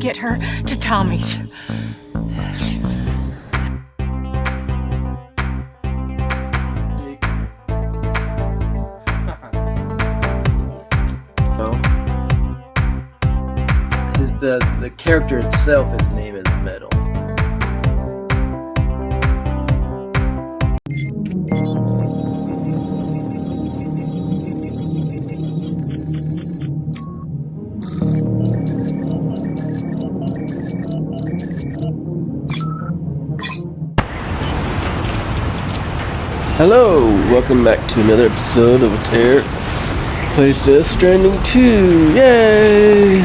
get her to Tommy's. The character itself, his name is Metal. Hello, welcome back to another episode of Attair. Plays to Stranding 2, yay!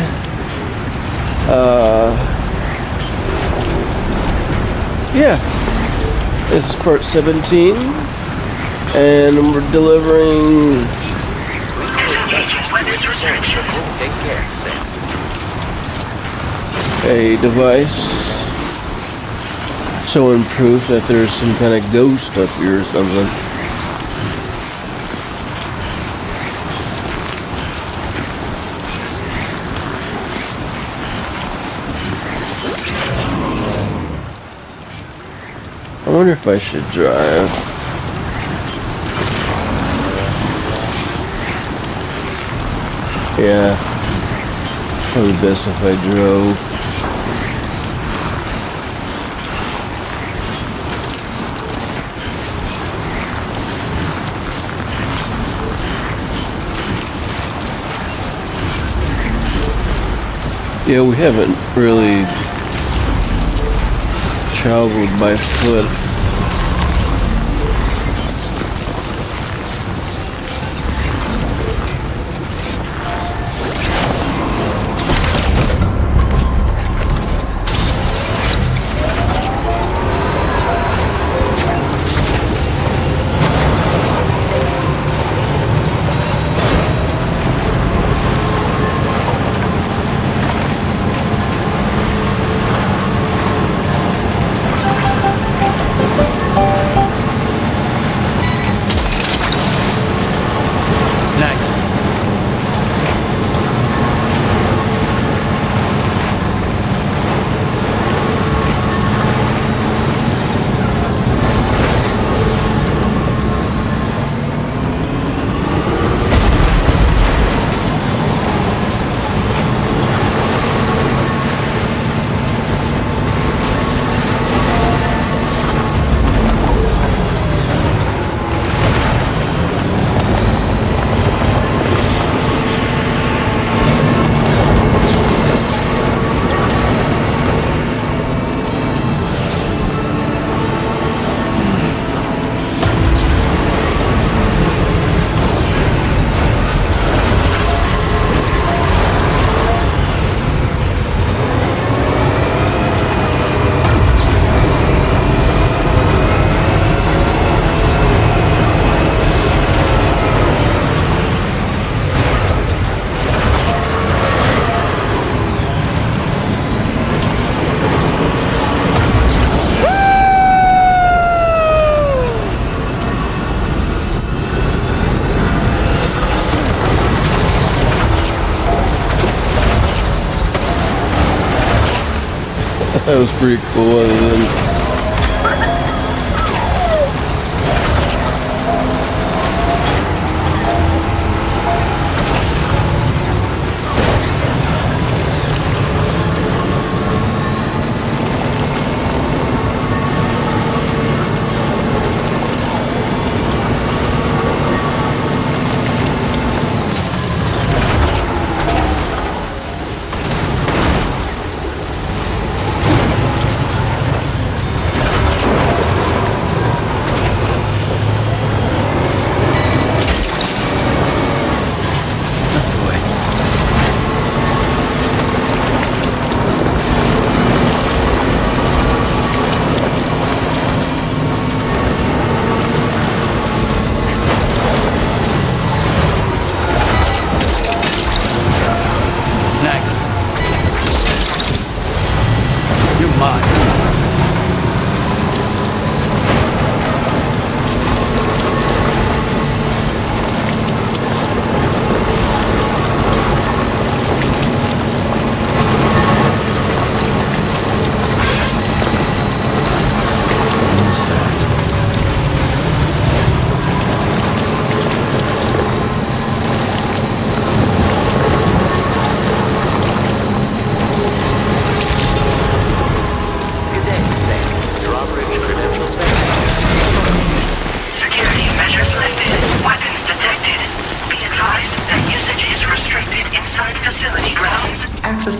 Yeah, this is part 17, and we're delivering a device showing proof that there's some kind of ghost up here or something. I wonder if I should drive. Yeah, probably best if I drove. Yeah, we haven't really traveled by foot. That was pretty cool, other than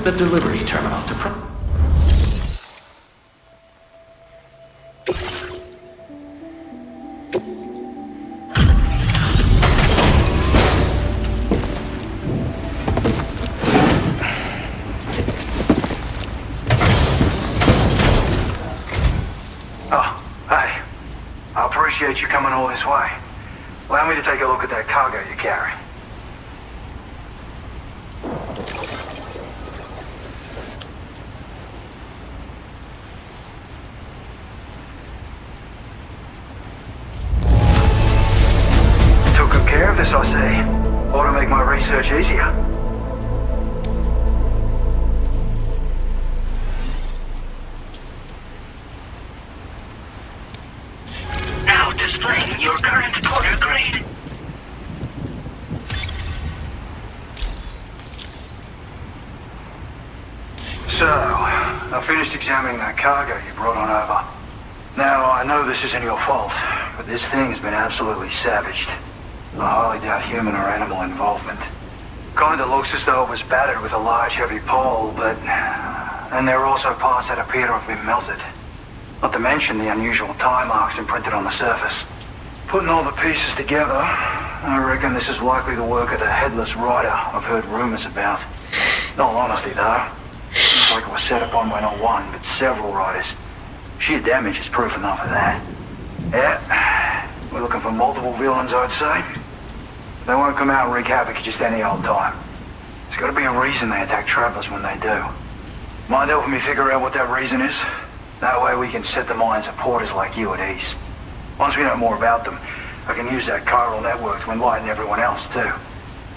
the delivery terminal to Appreciate you coming all this way. Allow me to take a look at that cargo you carry. Took good care of this, I see. Ought to make my research easier. Displaying your current porter grade. So, I finished examining that cargo you brought on over. Now, I know this isn't your fault, but this thing has been absolutely savaged. I highly doubt human or animal involvement. Kinda looks as though it was battered with a large heavy pole, but... And there are also parts that appear to have been melted. Not to mention the unusual tie marks imprinted on the surface. Putting all the pieces together, I reckon this is likely the work of the headless rider I've heard rumors about. In all honesty though, seems like it was set upon by not one, but several riders. Sheer damage is proof enough of that. Yeah, we're looking for multiple villains, I'd say. They won't come out and wreak havoc at just any old time. There's gotta be a reason they attack travelers when they do. Mind helping me figure out what that reason is? That way we can set the minds of porters like you at ease. Once we know more about them, I can use that chiral network to enlighten everyone else too.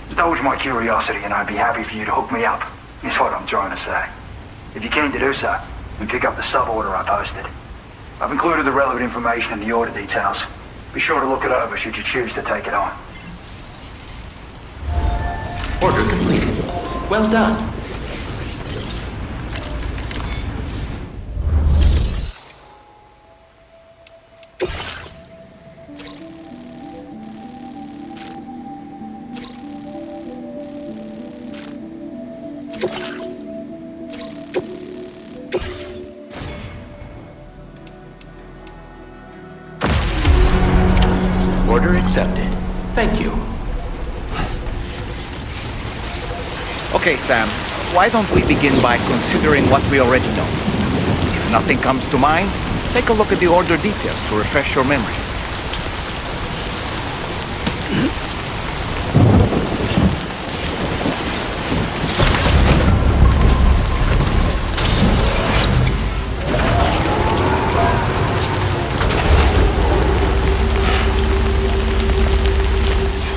Indulge my curiosity and I'd be happy for you to hook me up, is what I'm trying to say. If you're keen to do so, then pick up the sub-order I posted. I've included the relevant information in the order details. Be sure to look it over should you choose to take it on. order completed. Well done. Order accepted. Thank you. Okay, Sam. Why don't we begin by considering what we already know? If nothing comes to mind, take a look at the order details to refresh your memory.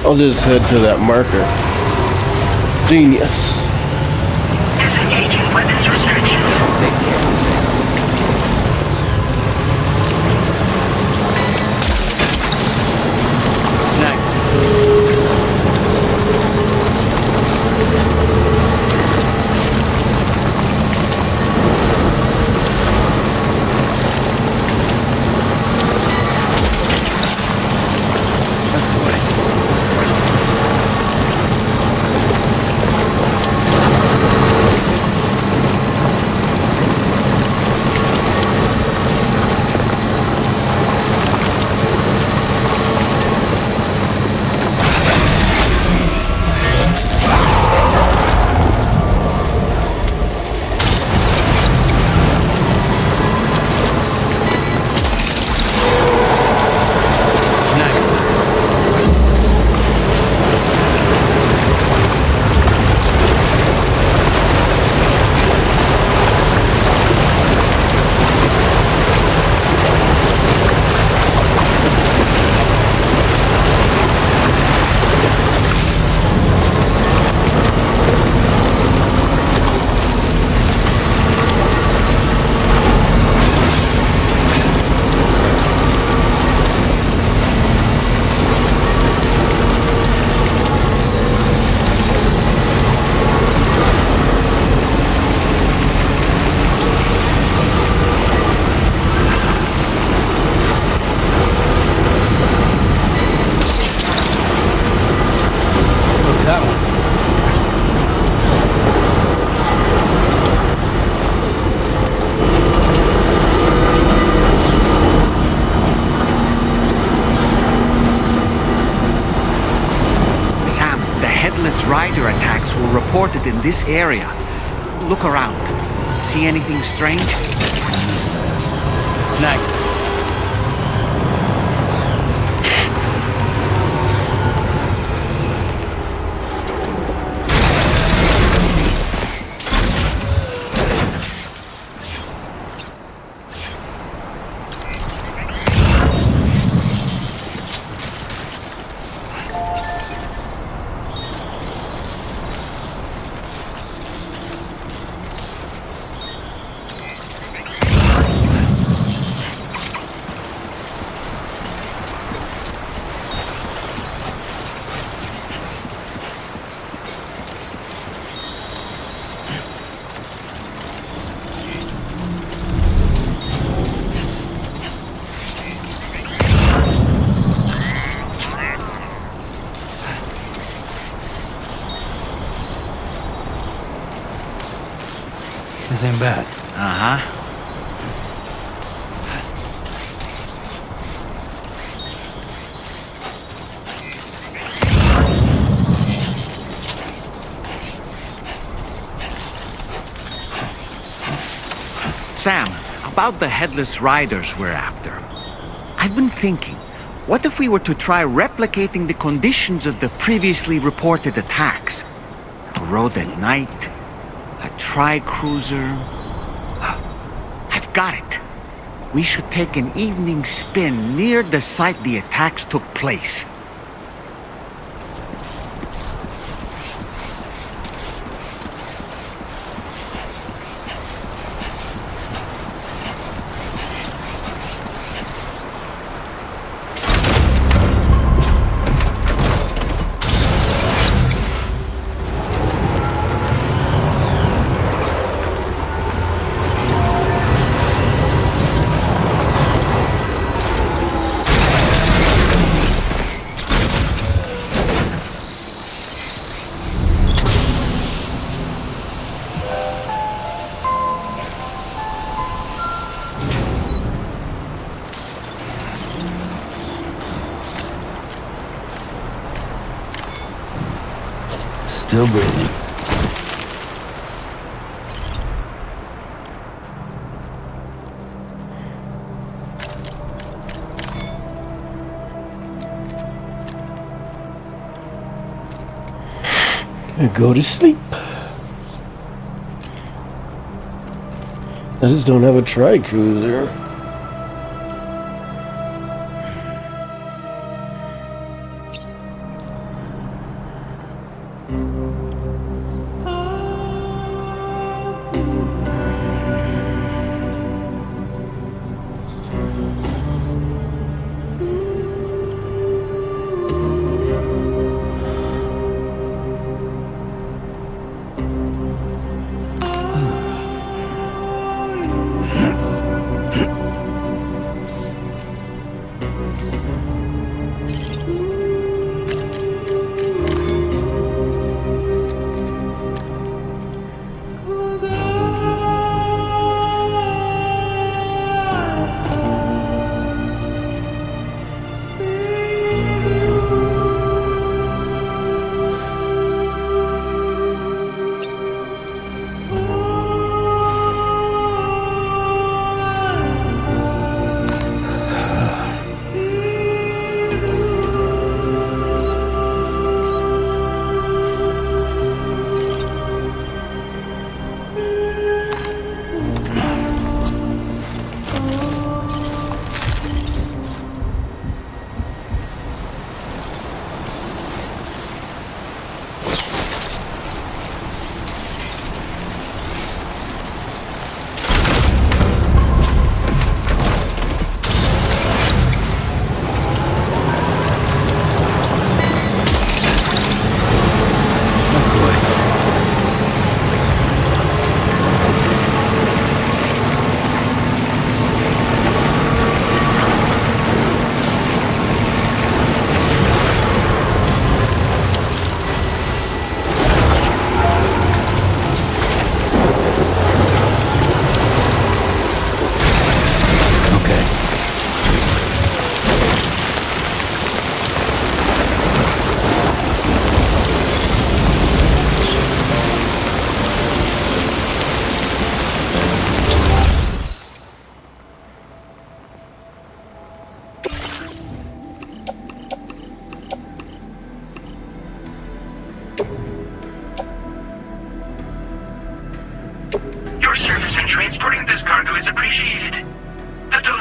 I'll just head to that marker. Genius. Disengaging weapons restrictions. Take care. reported in this area. Look around. See anything strange? Nice. This ain't bad. Uh-huh. Sam, about the headless riders we're after. I've been thinking, what if we were to try replicating the conditions of the previously reported attacks? A road at night, a tri-cruiser. I've got it. We should take an evening spin near the site the attacks took place. Still breathing. Go to sleep. I just don't have a tri-cruiser.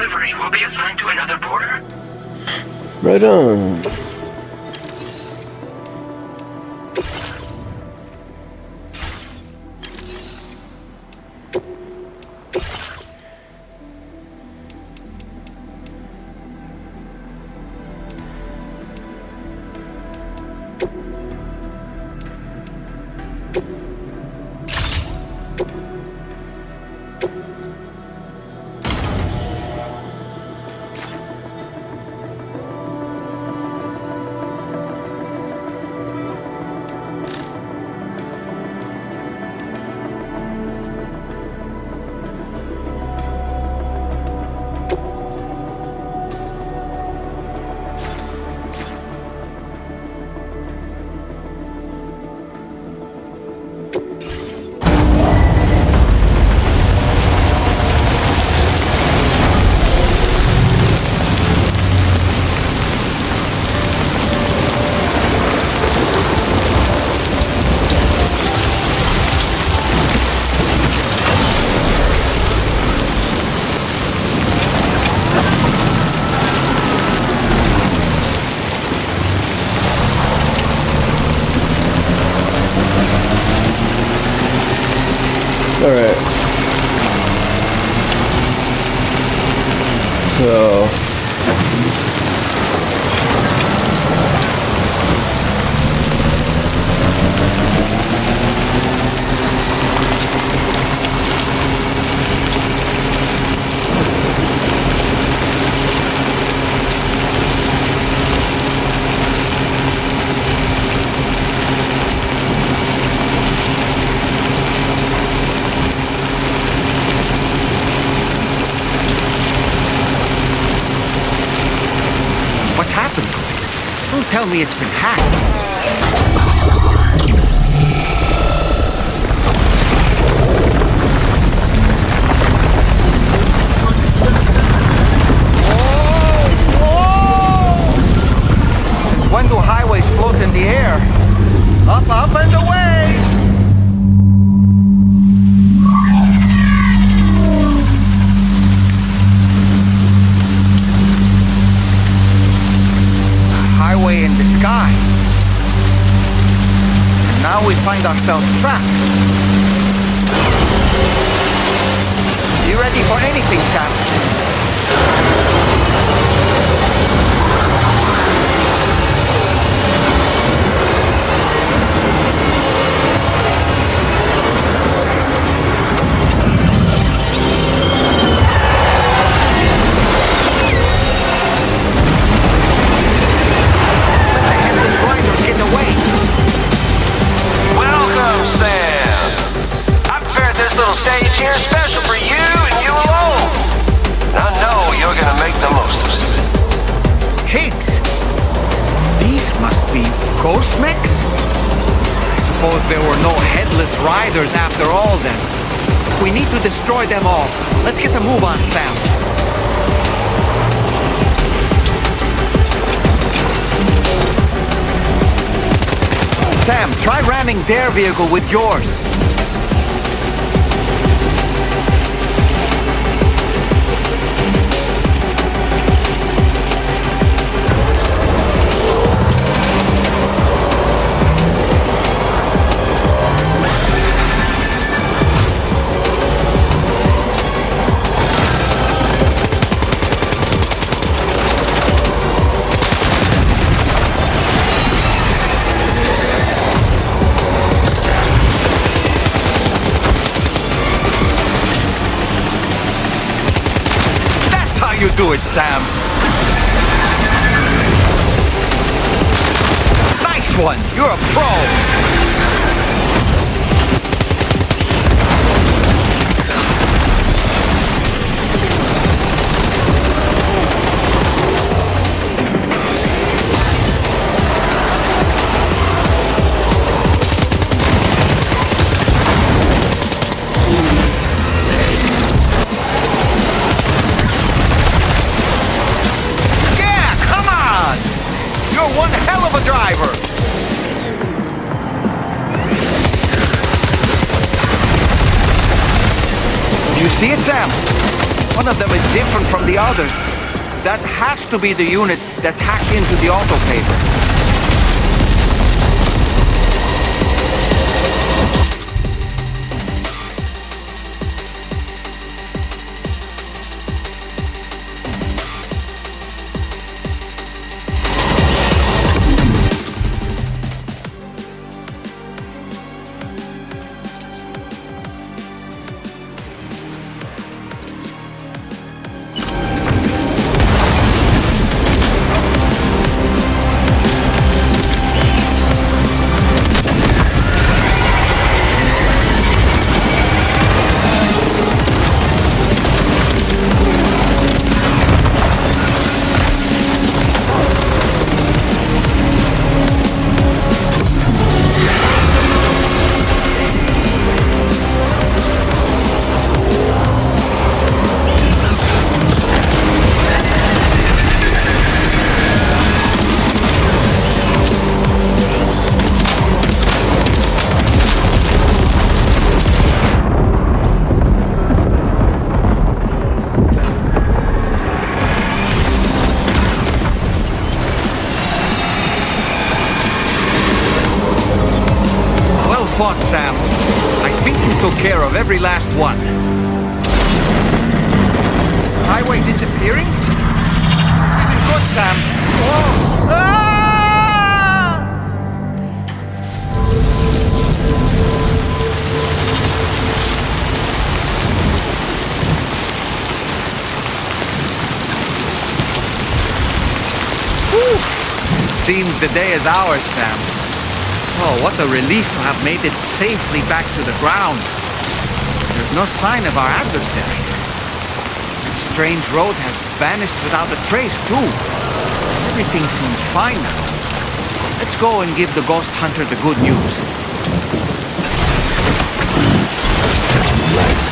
delivery will be assigned to another porter. Right on. Alright. So... What's happened to it? Don't tell me it's been hacked. When do highways float in the air? Up, up, and away! Highway in the sky. And now we find ourselves trapped. You ready for anything, Sam? Welcome, Sam. I prepared this little stage here special for you and you alone. I know you're gonna make the most of it. Pigs? These must be ghost mechs? I suppose there were no headless riders after all then. We need to destroy them all. Let's get a move on, Sam. Sam, try ramming their vehicle with yours. You do it, Sam. Nice one. You're a pro. One hell of a driver! You see it, Sam? One of them is different from the others. That has to be the unit that's hacked into the autopaver. Fought, Sam. I think you took care of every last one. Highway disappearing? This isn't good, Sam. Oh. Ah! Whew. Seems the day is ours, Sam. Oh, what a relief to have made it safely back to the ground. There's no sign of our adversaries. That strange road has vanished without a trace, too. Everything seems fine now. Let's go and give the ghost hunter the good news. Legs.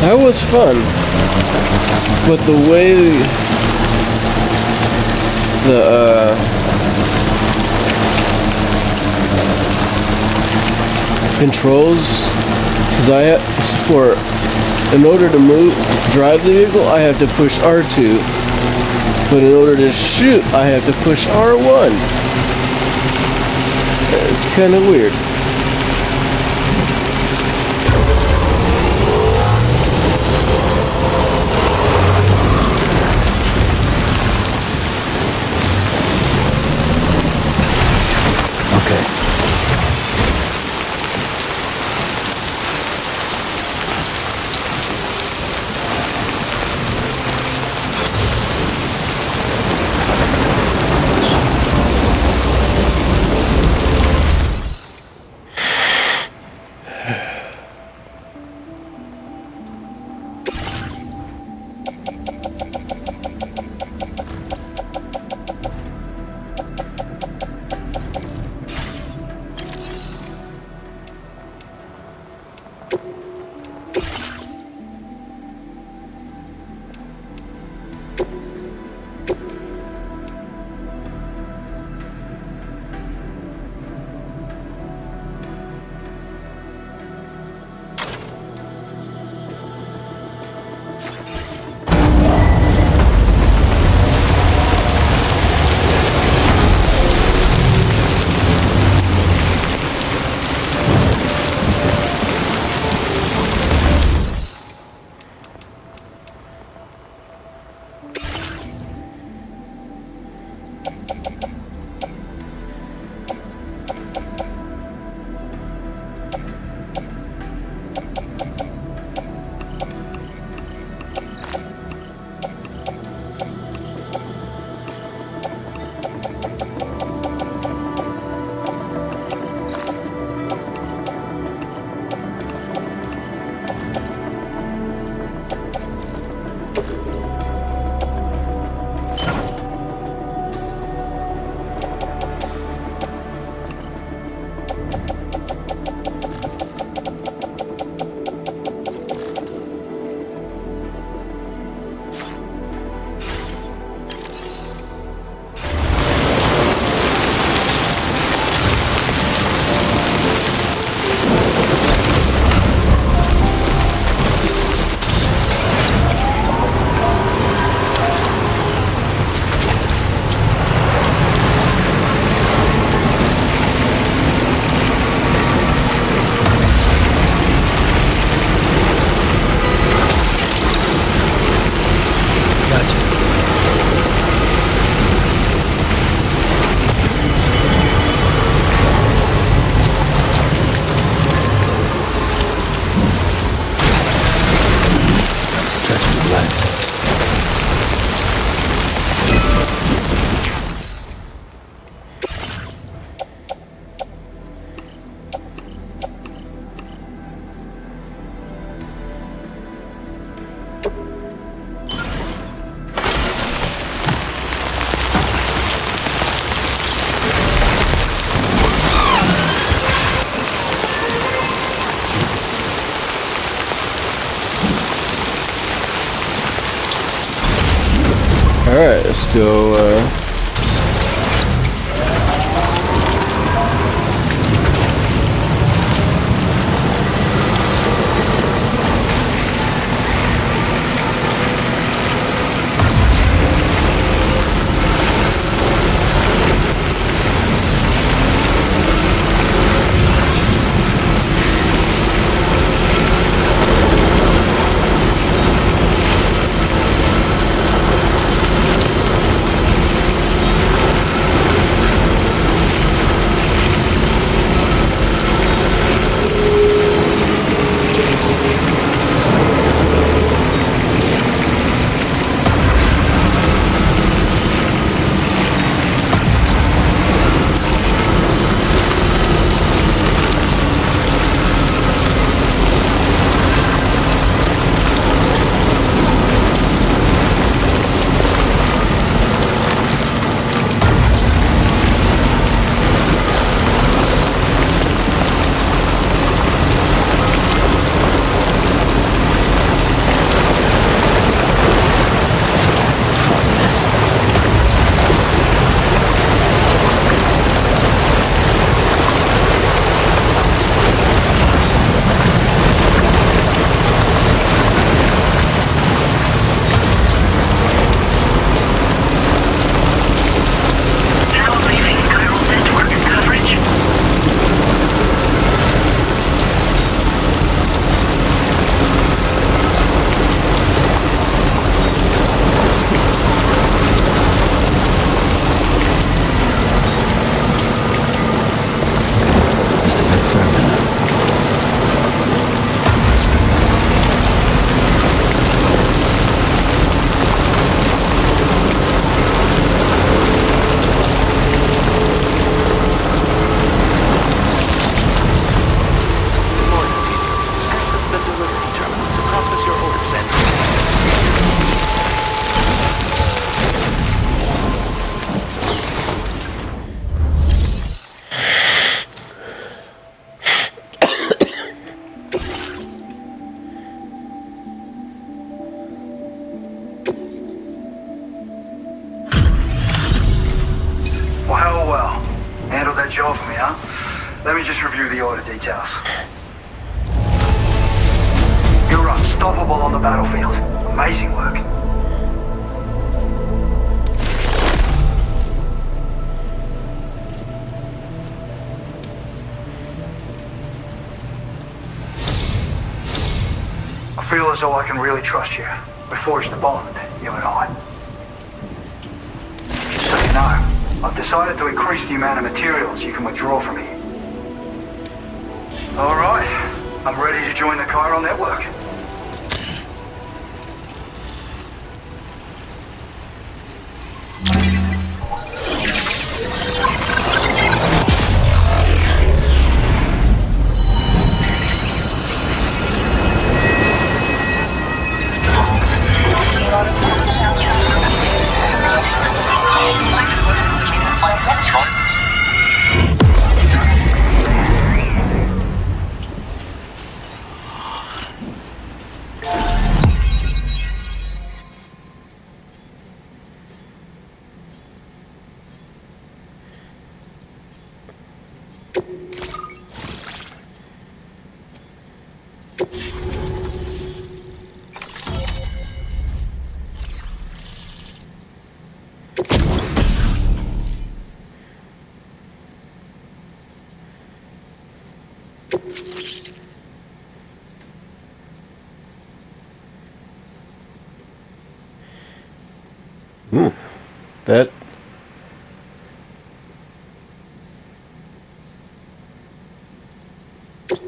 That was fun, but the way the controls, because in order to drive the vehicle, I have to push R2, but in order to shoot, I have to push R1. It's kind of weird. Alright, let's go, Well. Handled that job for me, huh? Let me just review the order details. You're unstoppable on the battlefield. Amazing work. I feel as though I can really trust you. We forged the bond, you and I. So you know, I've decided to increase the amount of materials you can withdraw from here. All right, I'm ready to join the chiral network. That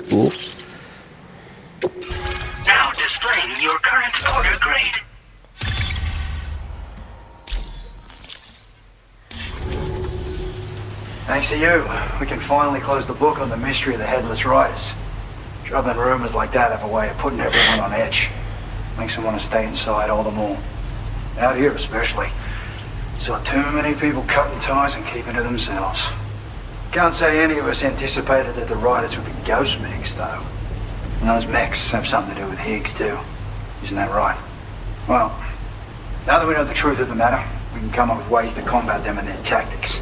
cool. Now displaying your current order grade. Thanks to you, we can finally close the book on the mystery of the Headless Riders. Troubling rumors like that have a way of putting everyone on edge. Makes them want to stay inside all the more. Out here especially. Saw too many people cutting ties and keeping to themselves. Can't say any of us anticipated that the Riders would be ghost mechs, though. And those mechs have something to do with Higgs, too. Isn't that right? Well, now that we know the truth of the matter, we can come up with ways to combat them and their tactics.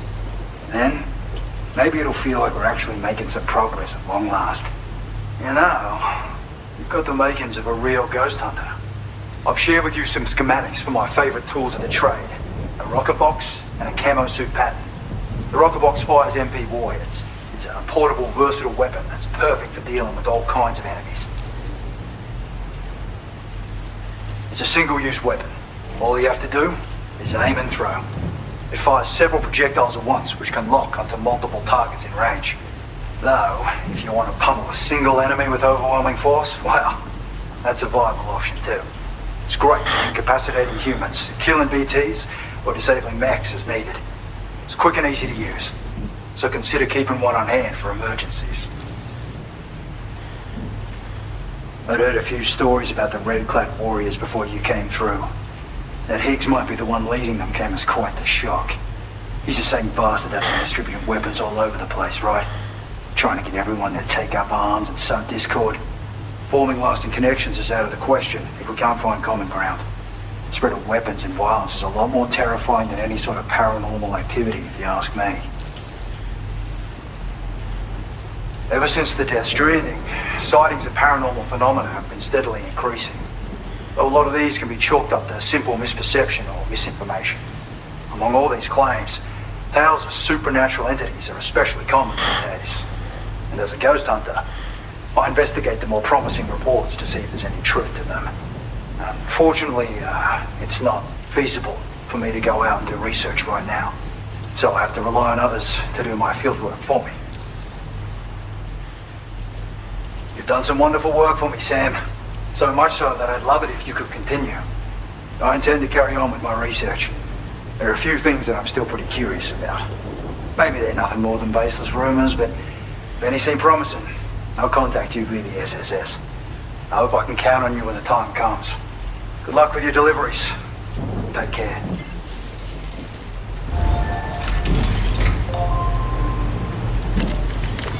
Then, maybe it'll feel like we're actually making some progress at long last. You know, you've got the makings of a real ghost hunter. I've shared with you some schematics for my favorite tools of the trade. A rocket box and a camo suit pattern. The rocket box fires MP warheads. It's a portable, versatile weapon that's perfect for dealing with all kinds of enemies. It's a single-use weapon. All you have to do is aim and throw. It fires several projectiles at once, which can lock onto multiple targets in range. Though, if you want to pummel a single enemy with overwhelming force, well, that's a viable option too. It's great for incapacitating humans, killing BTs, or disabling mechs as needed. It's quick and easy to use, so consider keeping one on hand for emergencies. I'd heard a few stories about the red-clad warriors before you came through. That Higgs might be the one leading them came as quite the shock. He's the same bastard that's been distributing weapons all over the place, right? Trying to get everyone to take up arms and sow discord. Forming lasting connections is out of the question if we can't find common ground. The spread of weapons and violence is a lot more terrifying than any sort of paranormal activity, if you ask me. Ever since the death Stranding, sightings of paranormal phenomena have been steadily increasing. Though a lot of these can be chalked up to simple misperception or misinformation. Among all these claims, tales of supernatural entities are especially common these days. And as a ghost hunter, I investigate the more promising reports to see if there's any truth to them. Unfortunately, it's not feasible for me to go out and do research right now. So I have to rely on others to do my fieldwork for me. You've done some wonderful work for me, Sam. So much so that I'd love it if you could continue. I intend to carry on with my research. There are a few things that I'm still pretty curious about. Maybe they're nothing more than baseless rumors, but if any seem promising, I'll contact you via the SSS. I hope I can count on you when the time comes. Good luck with your deliveries. Take care.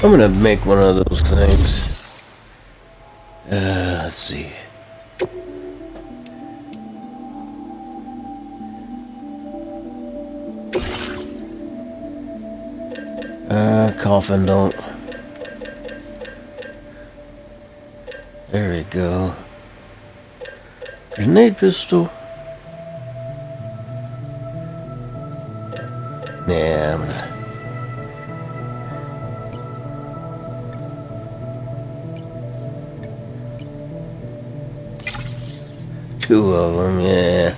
I'm gonna make one of those things. Let's see. Coffin don't. There we go. Grenade pistol. Yeah, I'm gonna... Two of them, yeah.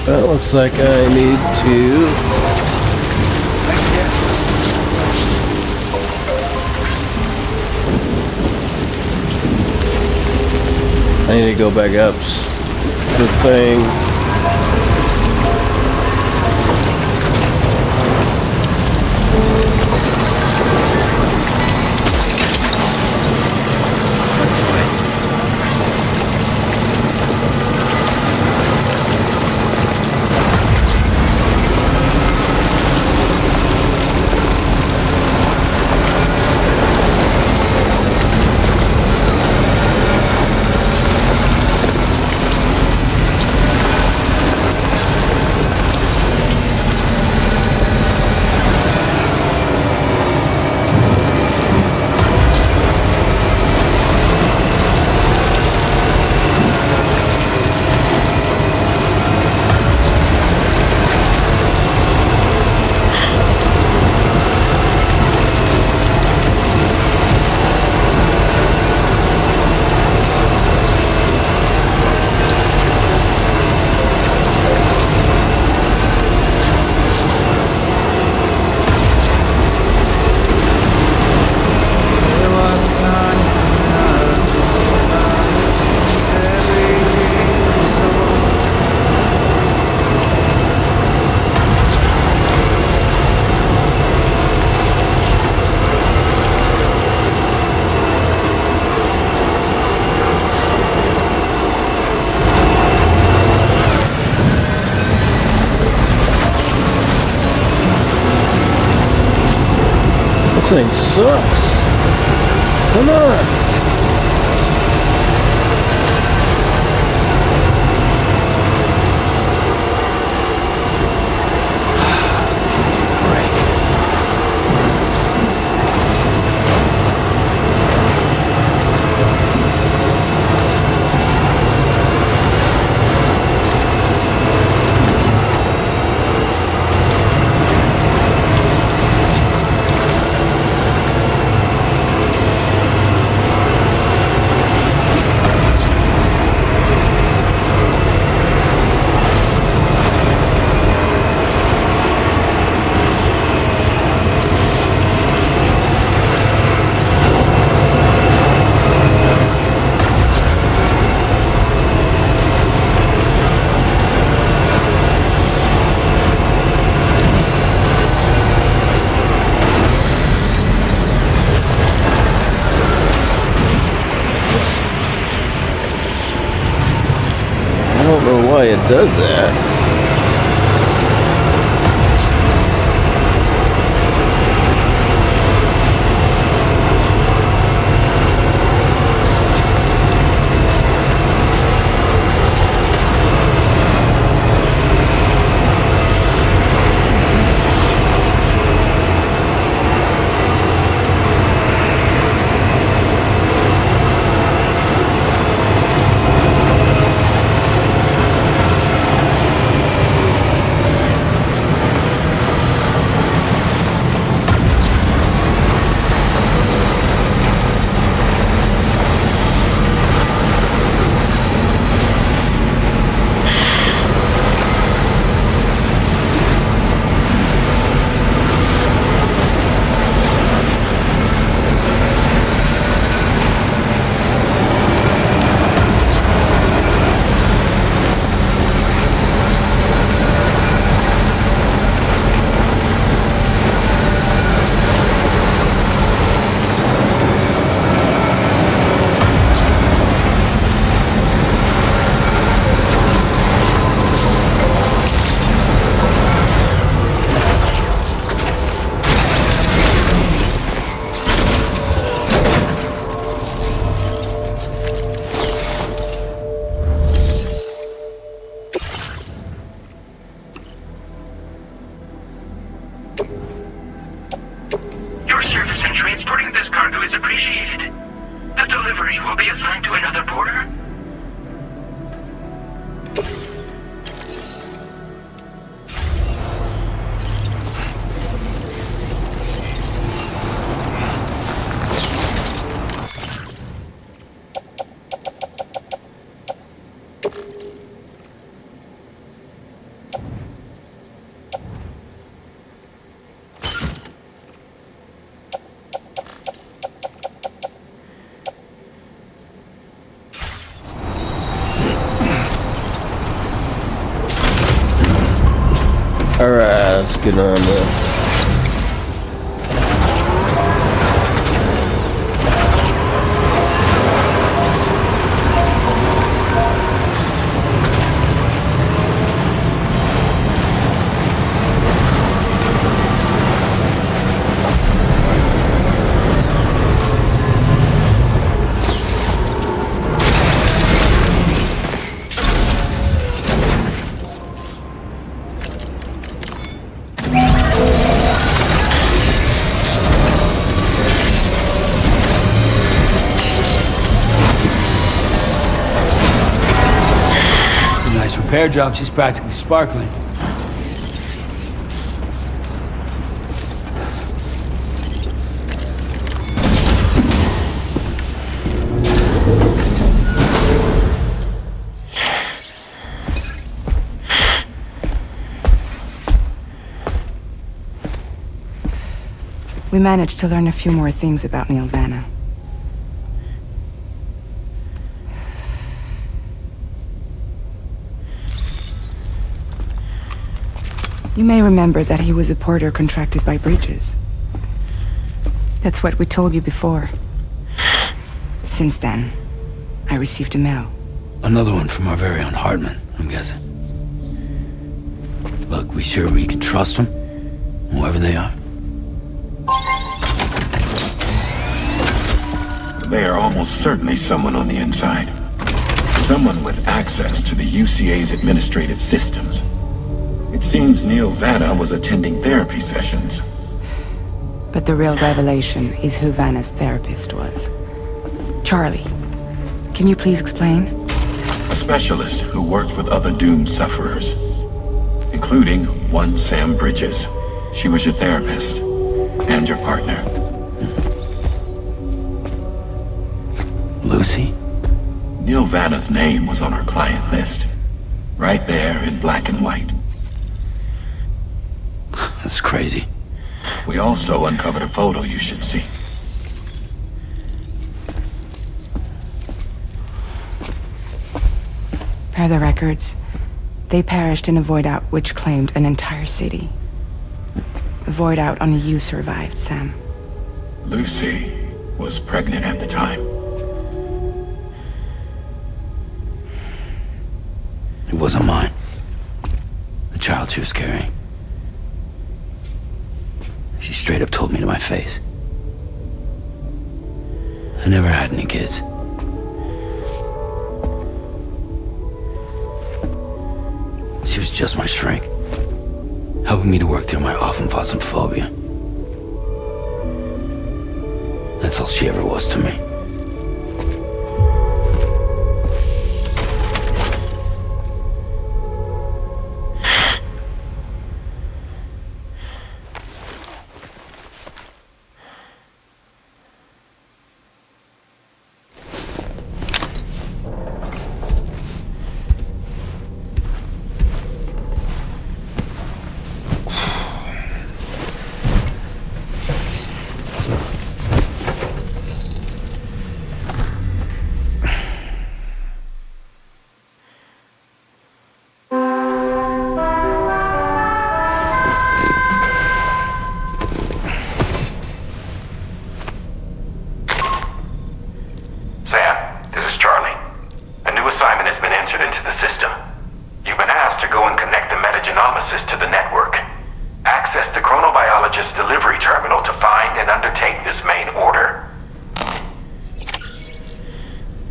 Well, looks like I need to... I need to go back up the thing. thing sucks. Come on. I don't know why it does that. Your service in transporting this cargo is appreciated. The delivery will be assigned to another porter. Alright, let's get on there. Repair job, she's practically sparkling. We managed to learn a few more things about Nilvana. You may remember that he was a porter contracted by Bridges. That's what we told you before. Since then, I received a mail. Another one from our very own Hartman, I'm guessing. Look, we can trust them, whoever they are? They are almost certainly someone on the inside. Someone with access to the UCA's administrative systems. It seems Neil Vanna was attending therapy sessions. But the real revelation is who Vanna's therapist was. Charlie, can you please explain? A specialist who worked with other doomed sufferers, including one Sam Bridges. She was your therapist and your partner. Lucy? Neil Vanna's name was on our client list. Right there in black and white. That's crazy. We also uncovered a photo you should see. Per the records, they perished in a void out which claimed an entire city. A void out only you survived, Sam. Lucy was pregnant at the time. It wasn't mine. The child she was carrying. She straight up told me to my face. I never had any kids. She was just my shrink, helping me to work through my often phobia. That's all she ever was to me.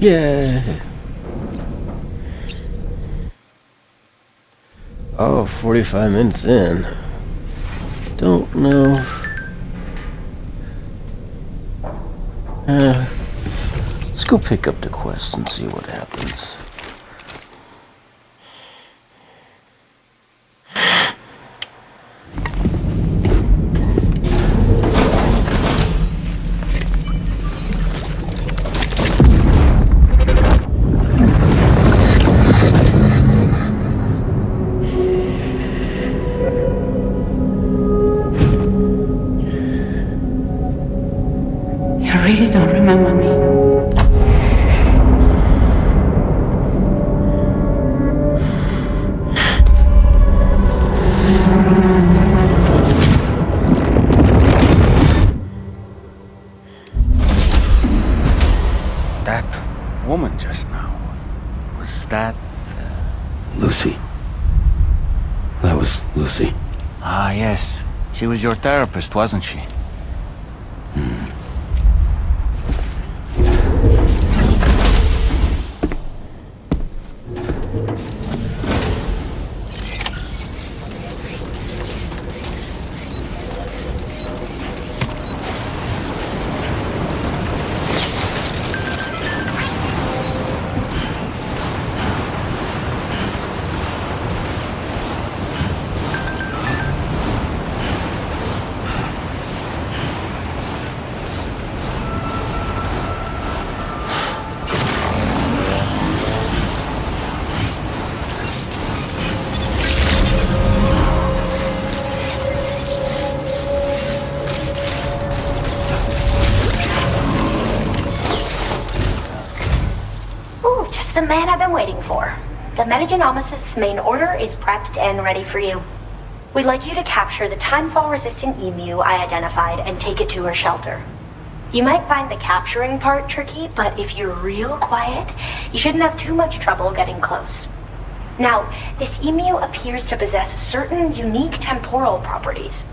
Yeah. Oh, 45 minutes in. Don't know. Let's go pick up the quest and see what happens. You really don't remember me. That woman just now, was that... Lucy. That was Lucy. Ah, yes. She was your therapist, wasn't she? The man I've been waiting for. The Metagenomicist's main order is prepped and ready for you. We'd like you to capture the timefall-resistant emu I identified and take it to her shelter. You might find the capturing part tricky, but if you're real quiet, you shouldn't have too much trouble getting close. Now, this emu appears to possess certain unique temporal properties.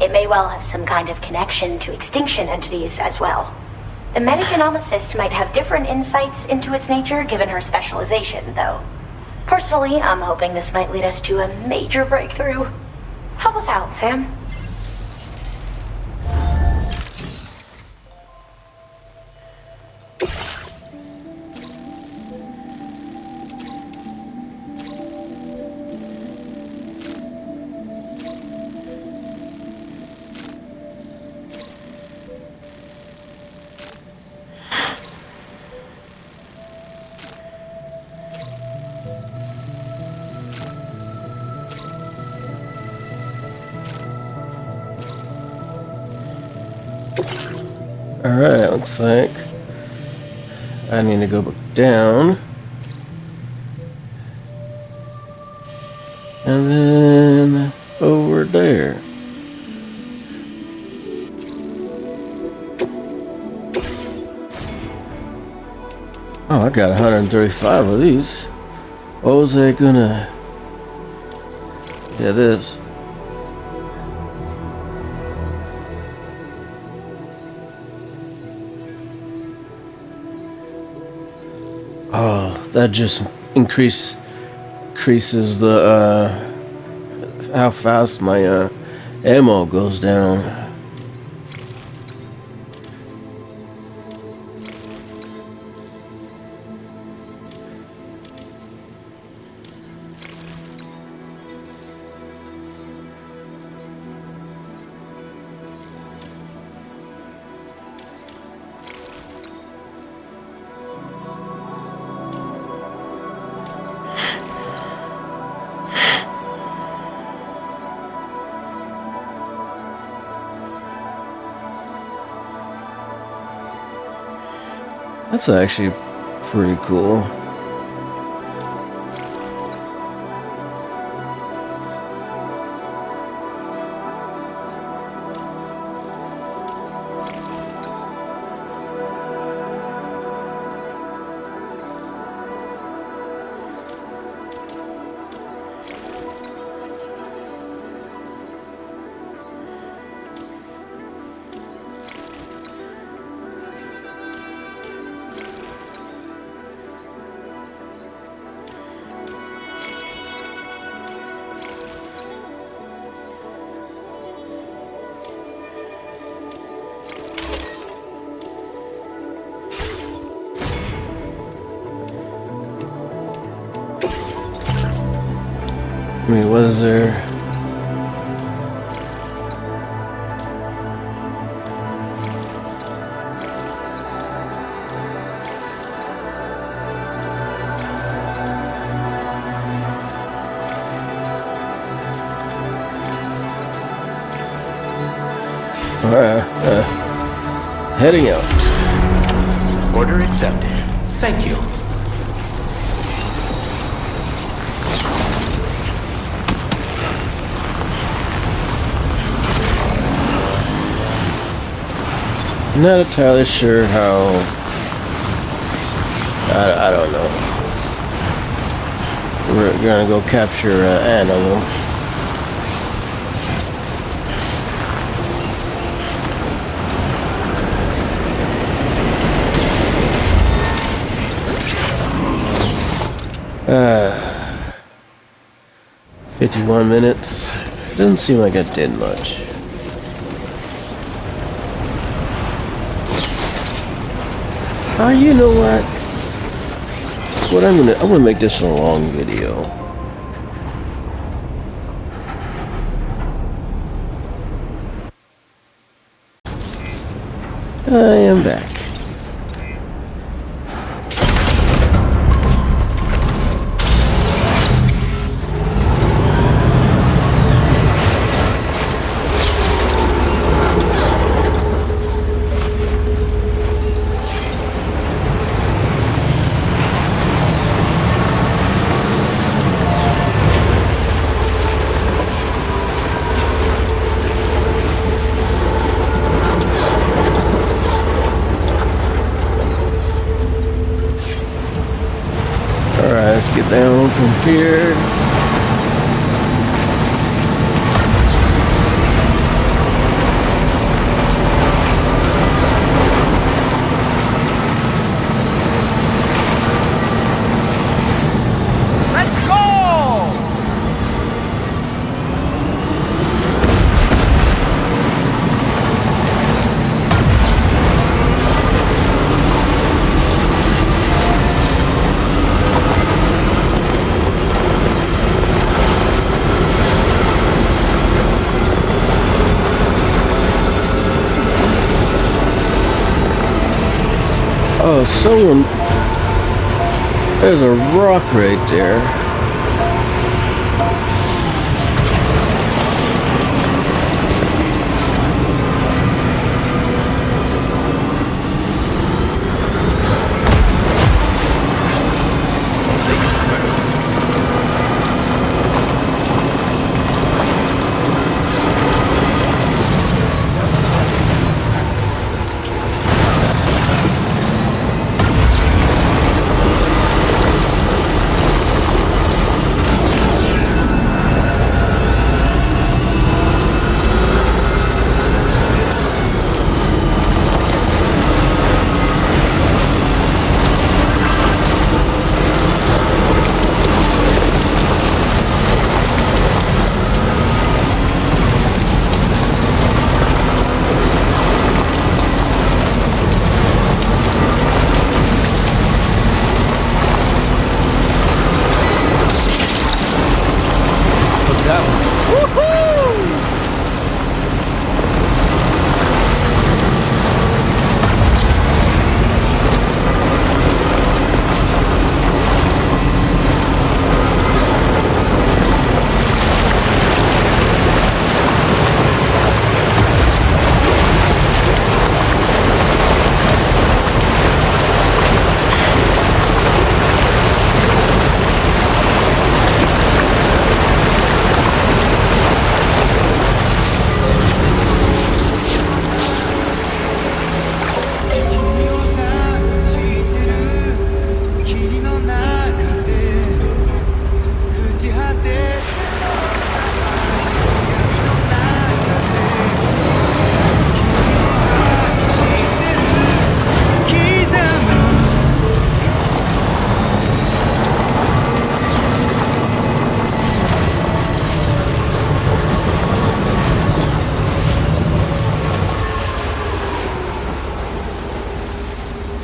It may well have some kind of connection to extinction entities as well. The metagenomicist might have different insights into its nature given her specialization, though. Personally, I'm hoping this might lead us to a major breakthrough. Help us out, Sam. Alright, looks like I need to go back down. And then over there. Oh, I got 135 of these. What was I gonna... Yeah, this. Oh, that just increases the how fast my ammo goes down. That's actually pretty cool. I mean, what is there? Heading out. Order accepted. Thank you. I'm not entirely sure how. I don't know. We're gonna go capture an animal. Uh, 51 minutes. Doesn't seem like I did much. Oh, you know what? I'm gonna make this a long video. I am back. Let's get down from here. saw someone. There's a rock right there.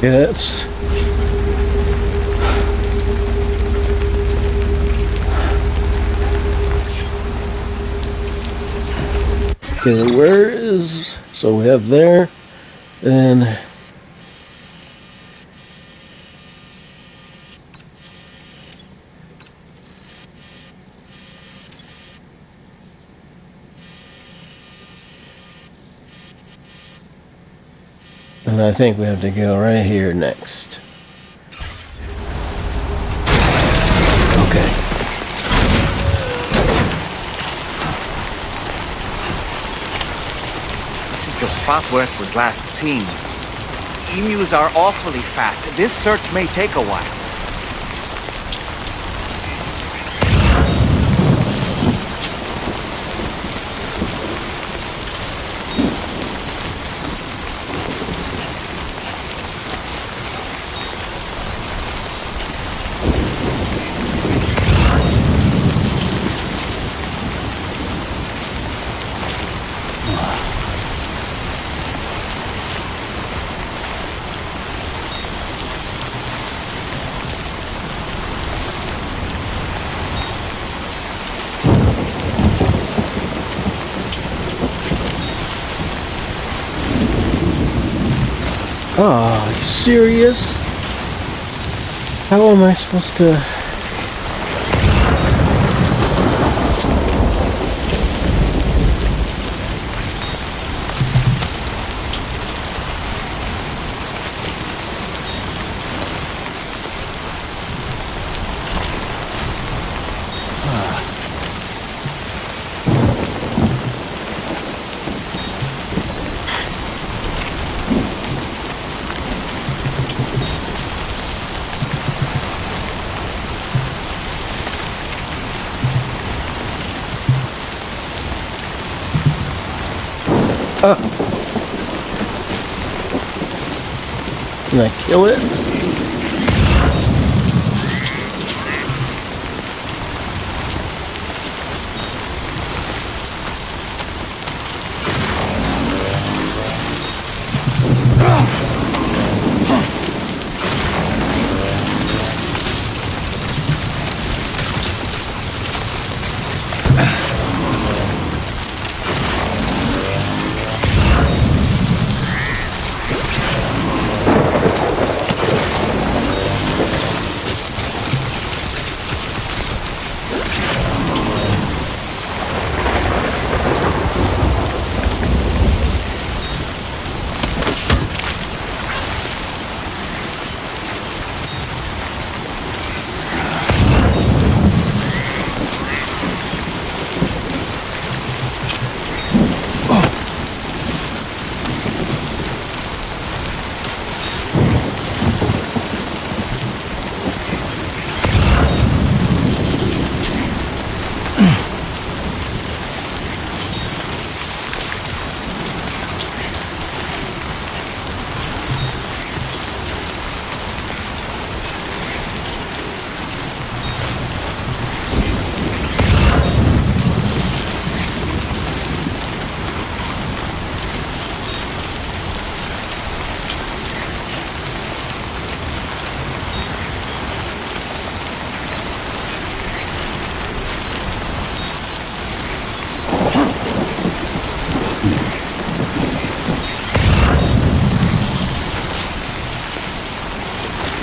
Yeah, that's... Okay, where is... So we have there, and... And I think we have to go right here next. Okay. This is the spot where it was last seen. Emus are awfully fast. This search may take a while. Oh, are you serious? How am I supposed to... Can I kill it?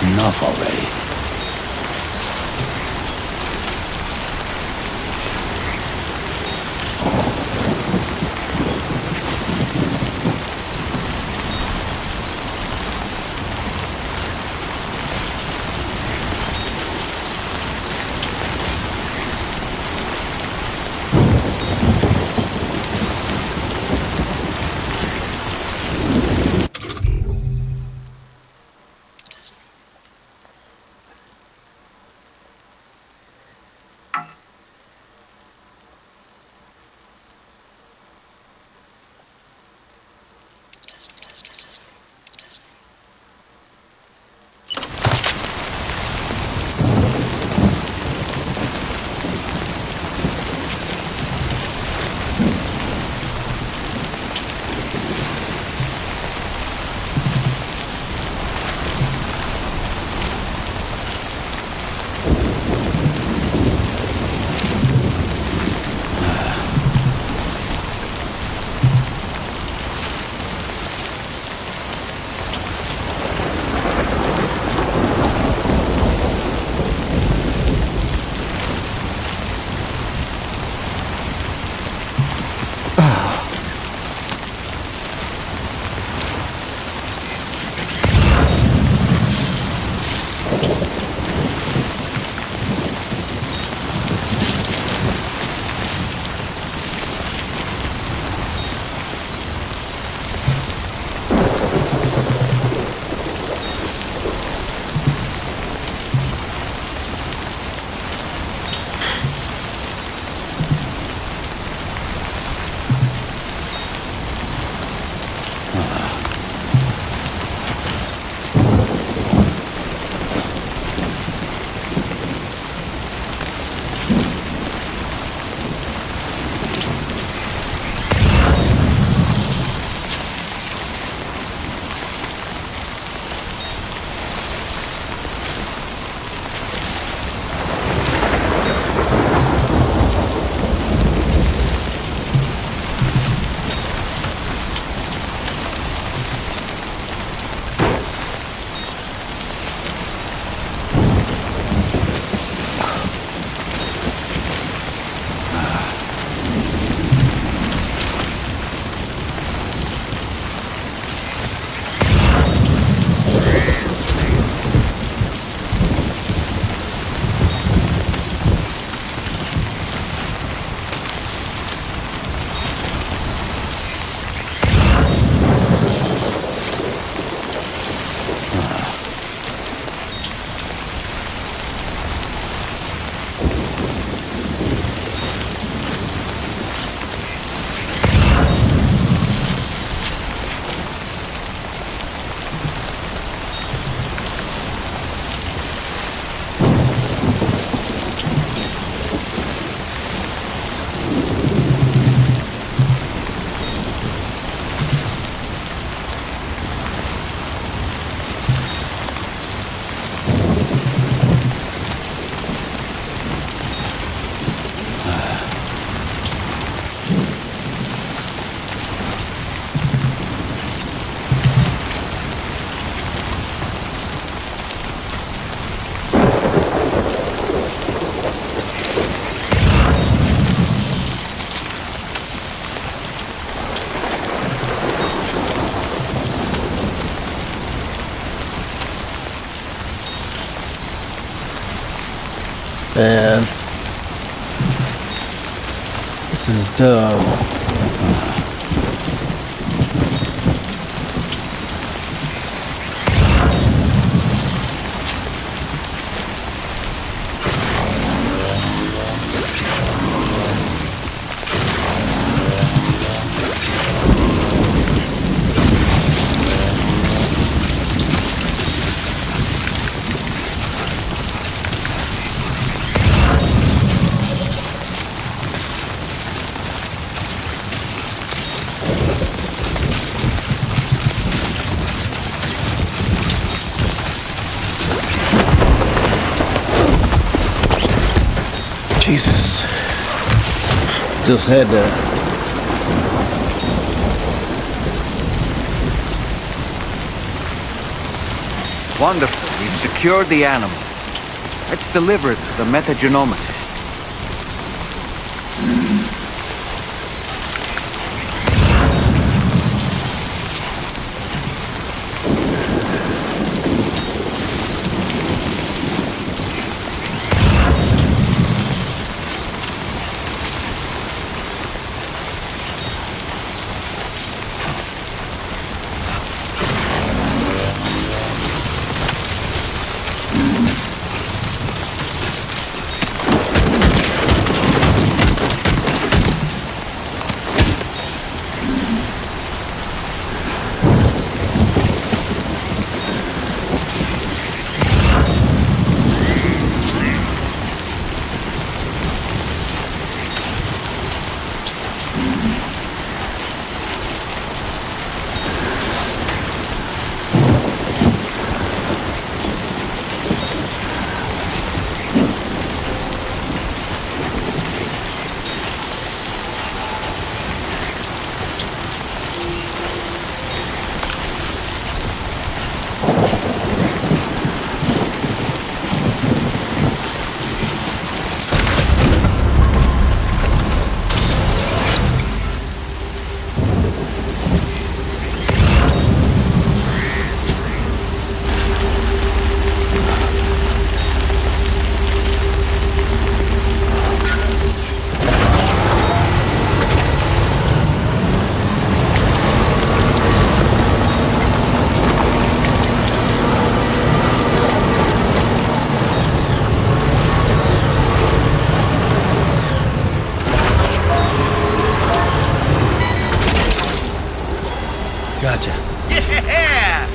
Enough already. Man, this is dumb. Jesus. Just had to... Wonderful. We've secured the animal. Let's deliver it to the metagenomicist. Gotcha. Yeah!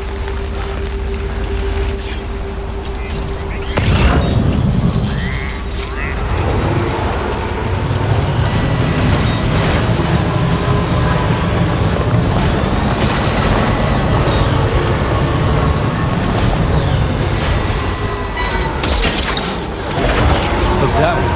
Look that one.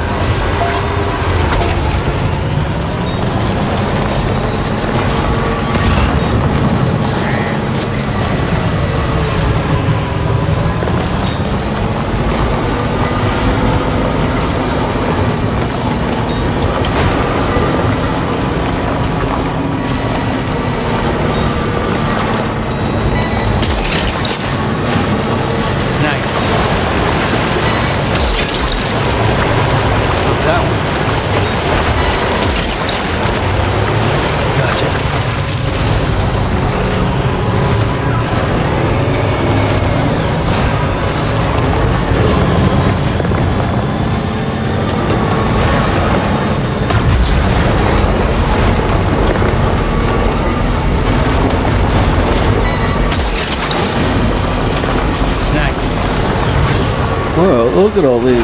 Wow, look at all these.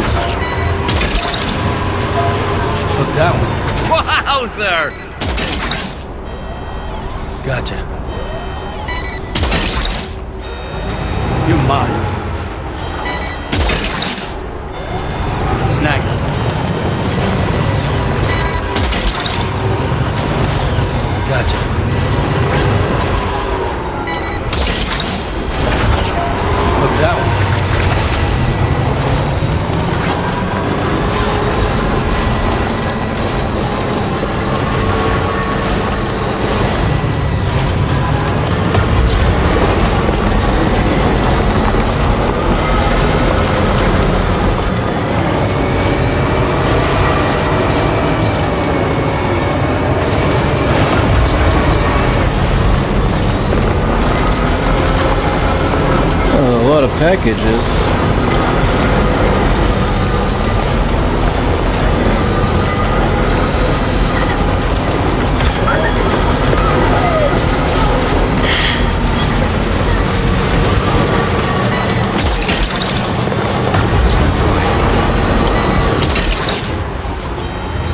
Look that one. Wowzer! Gotcha. You're mine. Snag it. Gotcha. Look that one. Packages.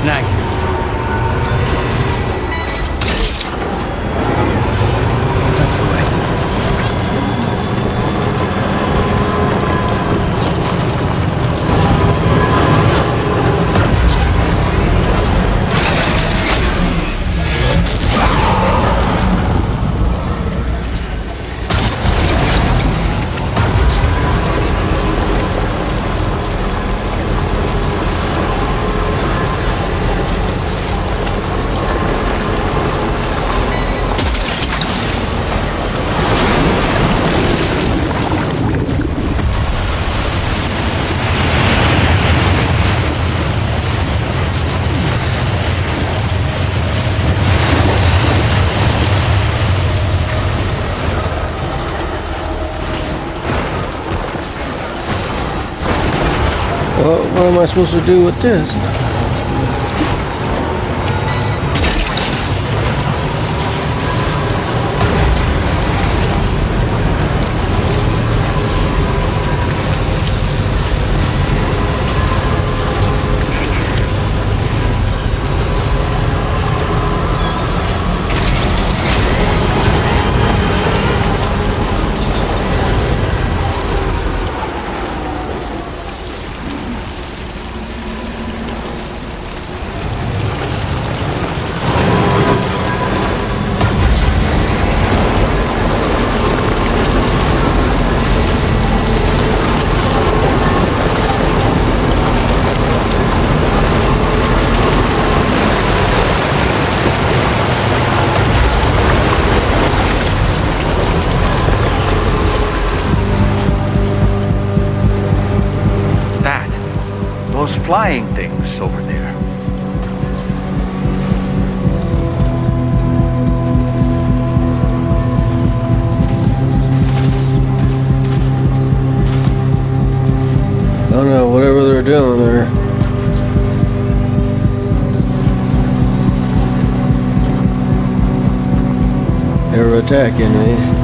Snag it. That's the way. Well, what am I supposed to do with this? Flying things over there. I don't know, whatever they're doing there. They're attacking me.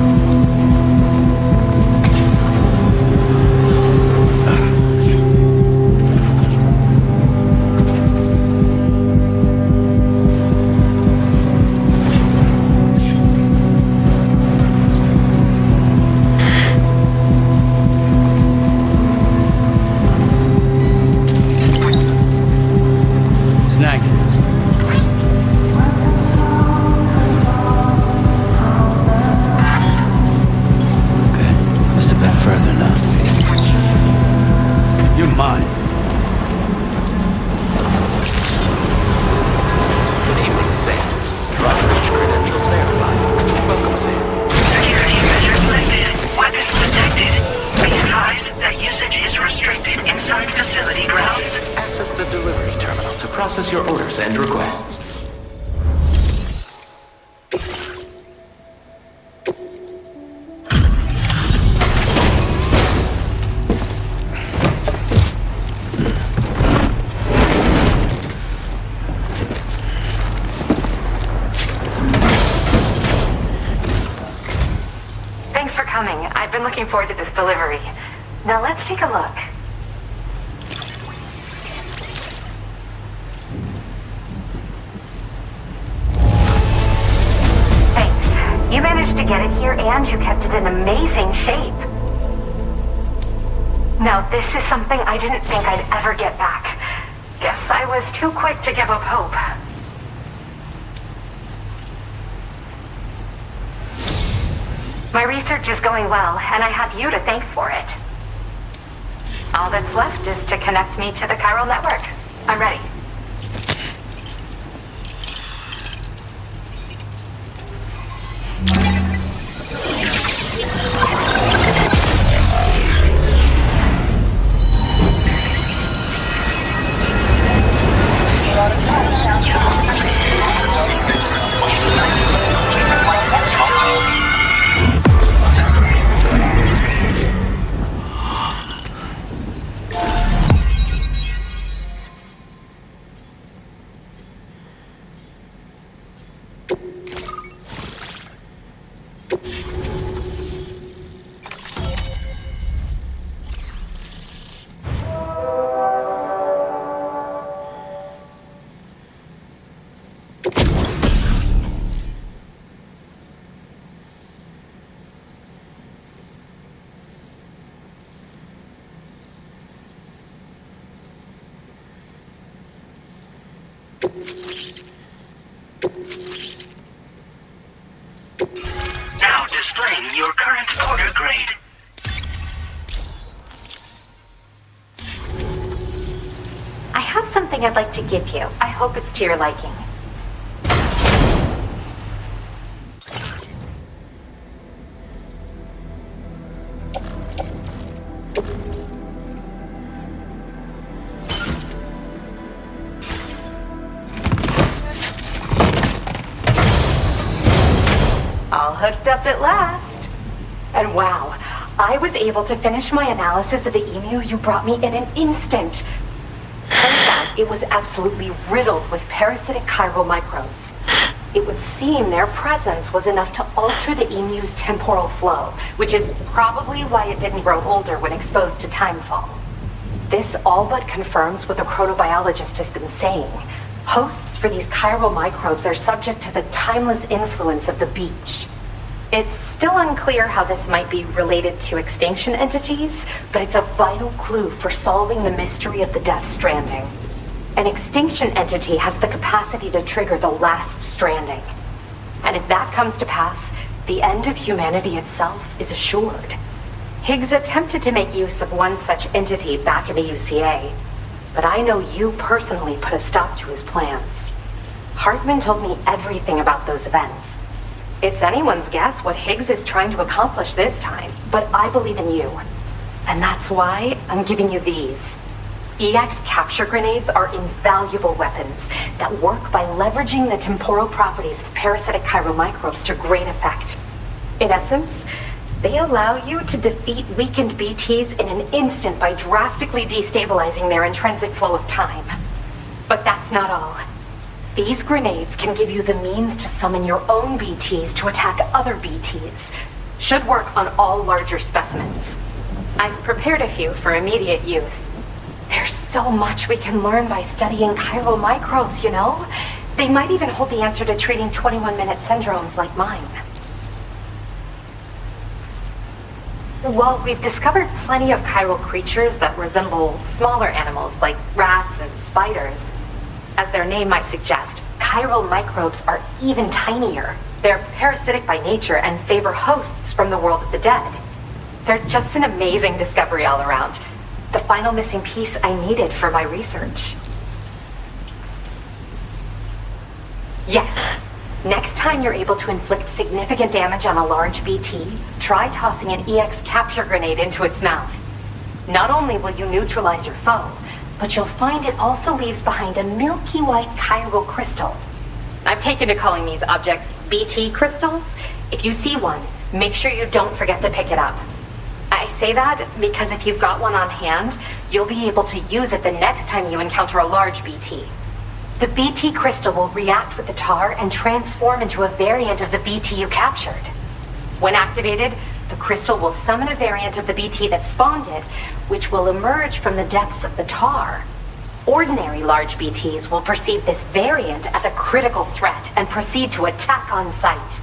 Process your orders and requests. Thanks for coming. I've been looking forward to this delivery. Now let's take a look. You managed to get it here and you kept it in amazing shape. Now this is something I didn't think I'd ever get back. Guess I was too quick to give up hope. My research is going well, and I have you to thank for it. All that's left is to connect me to the chiral network. I'm ready. Now displaying your current order grade. I have something I'd like to give you. I hope it's to your liking. All hooked up at last. And wow, I was able to finish my analysis of the emu you brought me in an instant. Turns out it was absolutely riddled with parasitic chiral microbes. It would seem their presence was enough to alter the emu's temporal flow, which is probably why it didn't grow older when exposed to timefall. This all but confirms what the chronobiologist has been saying. Hosts for these chiral microbes are subject to the timeless influence of the beach. It's still unclear how this might be related to extinction entities, but it's a vital clue for solving the mystery of the Death Stranding. An extinction entity has the capacity to trigger the last stranding. And if that comes to pass, the end of humanity itself is assured. Higgs attempted to make use of one such entity back in the UCA, but I know you personally put a stop to his plans. Hartman told me everything about those events. It's anyone's guess what Higgs is trying to accomplish this time, but I believe in you. And that's why I'm giving you these. EX capture grenades are invaluable weapons that work by leveraging the temporal properties of parasitic chiral microbes to great effect. In essence, they allow you to defeat weakened BTs in an instant by drastically destabilizing their intrinsic flow of time. But that's not all. These grenades can give you the means to summon your own BTs to attack other BTs. Should work on all larger specimens. I've prepared a few for immediate use. There's so much we can learn by studying chiral microbes, you know? They might even hold the answer to treating 21-minute syndromes like mine. While we've discovered plenty of chiral creatures that resemble smaller animals like rats and spiders, as their name might suggest, chiral microbes are even tinier. They're parasitic by nature and favor hosts from the world of the dead. They're just an amazing discovery all around. The final missing piece I needed for my research. Yes. Next time you're able to inflict significant damage on a large BT, try tossing an EX capture grenade into its mouth. Not only will you neutralize your foe, but you'll find it also leaves behind a milky white chiral crystal. I've taken to calling these objects BT crystals. If you see one, make sure you don't forget to pick it up. I say that because if you've got one on hand, you'll be able to use it the next time you encounter a large BT. The BT crystal will react with the tar and transform into a variant of the BT you captured. When activated, the crystal will summon a variant of the BT that spawned it, which will emerge from the depths of the tar. Ordinary large BTs will perceive this variant as a critical threat and proceed to attack on sight.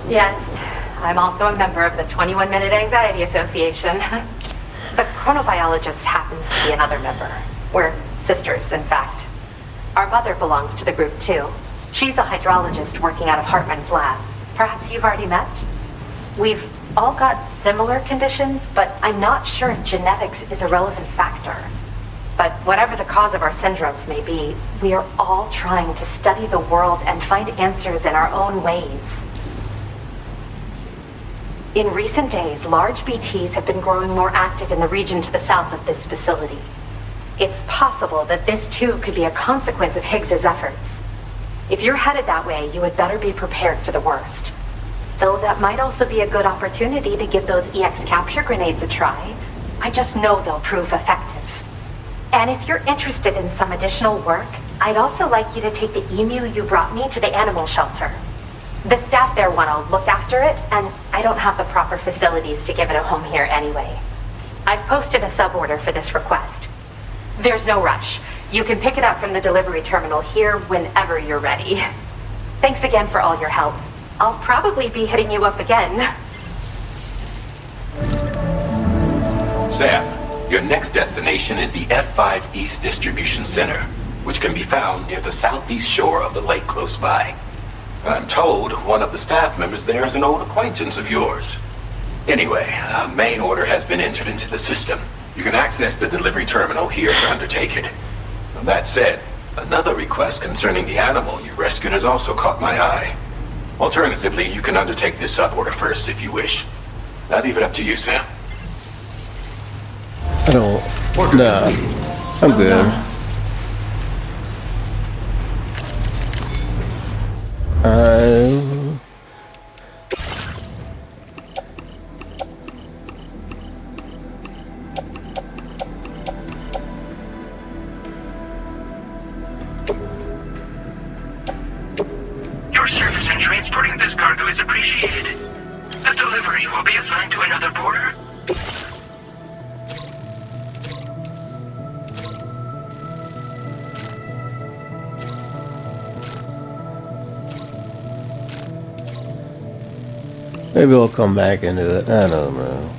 Yes, I'm also a member of the 21-Minute Anxiety Association. The chronobiologist happens to be another member. We're sisters, in fact. Our mother belongs to the group, too. She's a hydrologist working out of Hartman's lab. Perhaps you've already met? We've all got similar conditions, but I'm not sure if genetics is a relevant factor. But whatever the cause of our syndromes may be, we are all trying to study the world and find answers in our own ways. In recent days, large BTs have been growing more active in the region to the south of this facility. It's possible that this too could be a consequence of Higgs's efforts. If you're headed that way, you had better be prepared for the worst. Though that might also be a good opportunity to give those EX capture grenades a try. I just know they'll prove effective. And if you're interested in some additional work, I'd also like you to take the emu you brought me to the animal shelter. The staff there want to look after it, and I don't have the proper facilities to give it a home here anyway. I've posted a suborder for this request. There's no rush. You can pick it up from the delivery terminal here whenever you're ready. Thanks again for all your help. I'll probably be hitting you up again. Sam, your next destination is the F5 East Distribution Center, which can be found near the southeast shore of the lake close by. I'm told one of the staff members there is an old acquaintance of yours. Anyway, a main order has been entered into the system. You can access the delivery terminal here to undertake it. That said, another request concerning the animal you rescued has also caught my eye. Alternatively, you can undertake this suborder first if you wish. I'll leave it up to you, Sam. I don't... Nah. I'm good. another border? Maybe I'll come back into it. I don't know.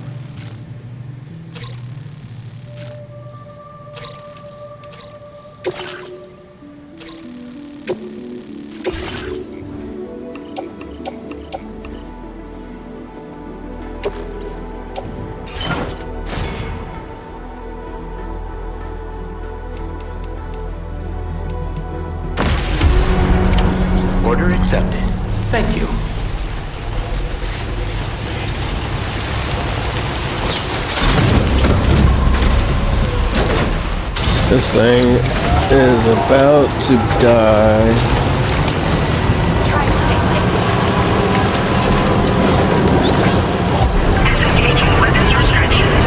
Order accepted. Thank you. This thing is about to die. Disengaging weapons restrictions.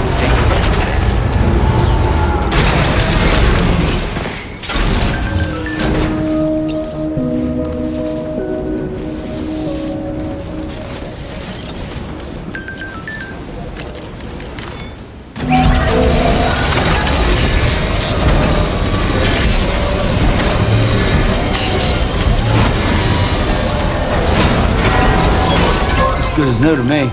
Good as new to me.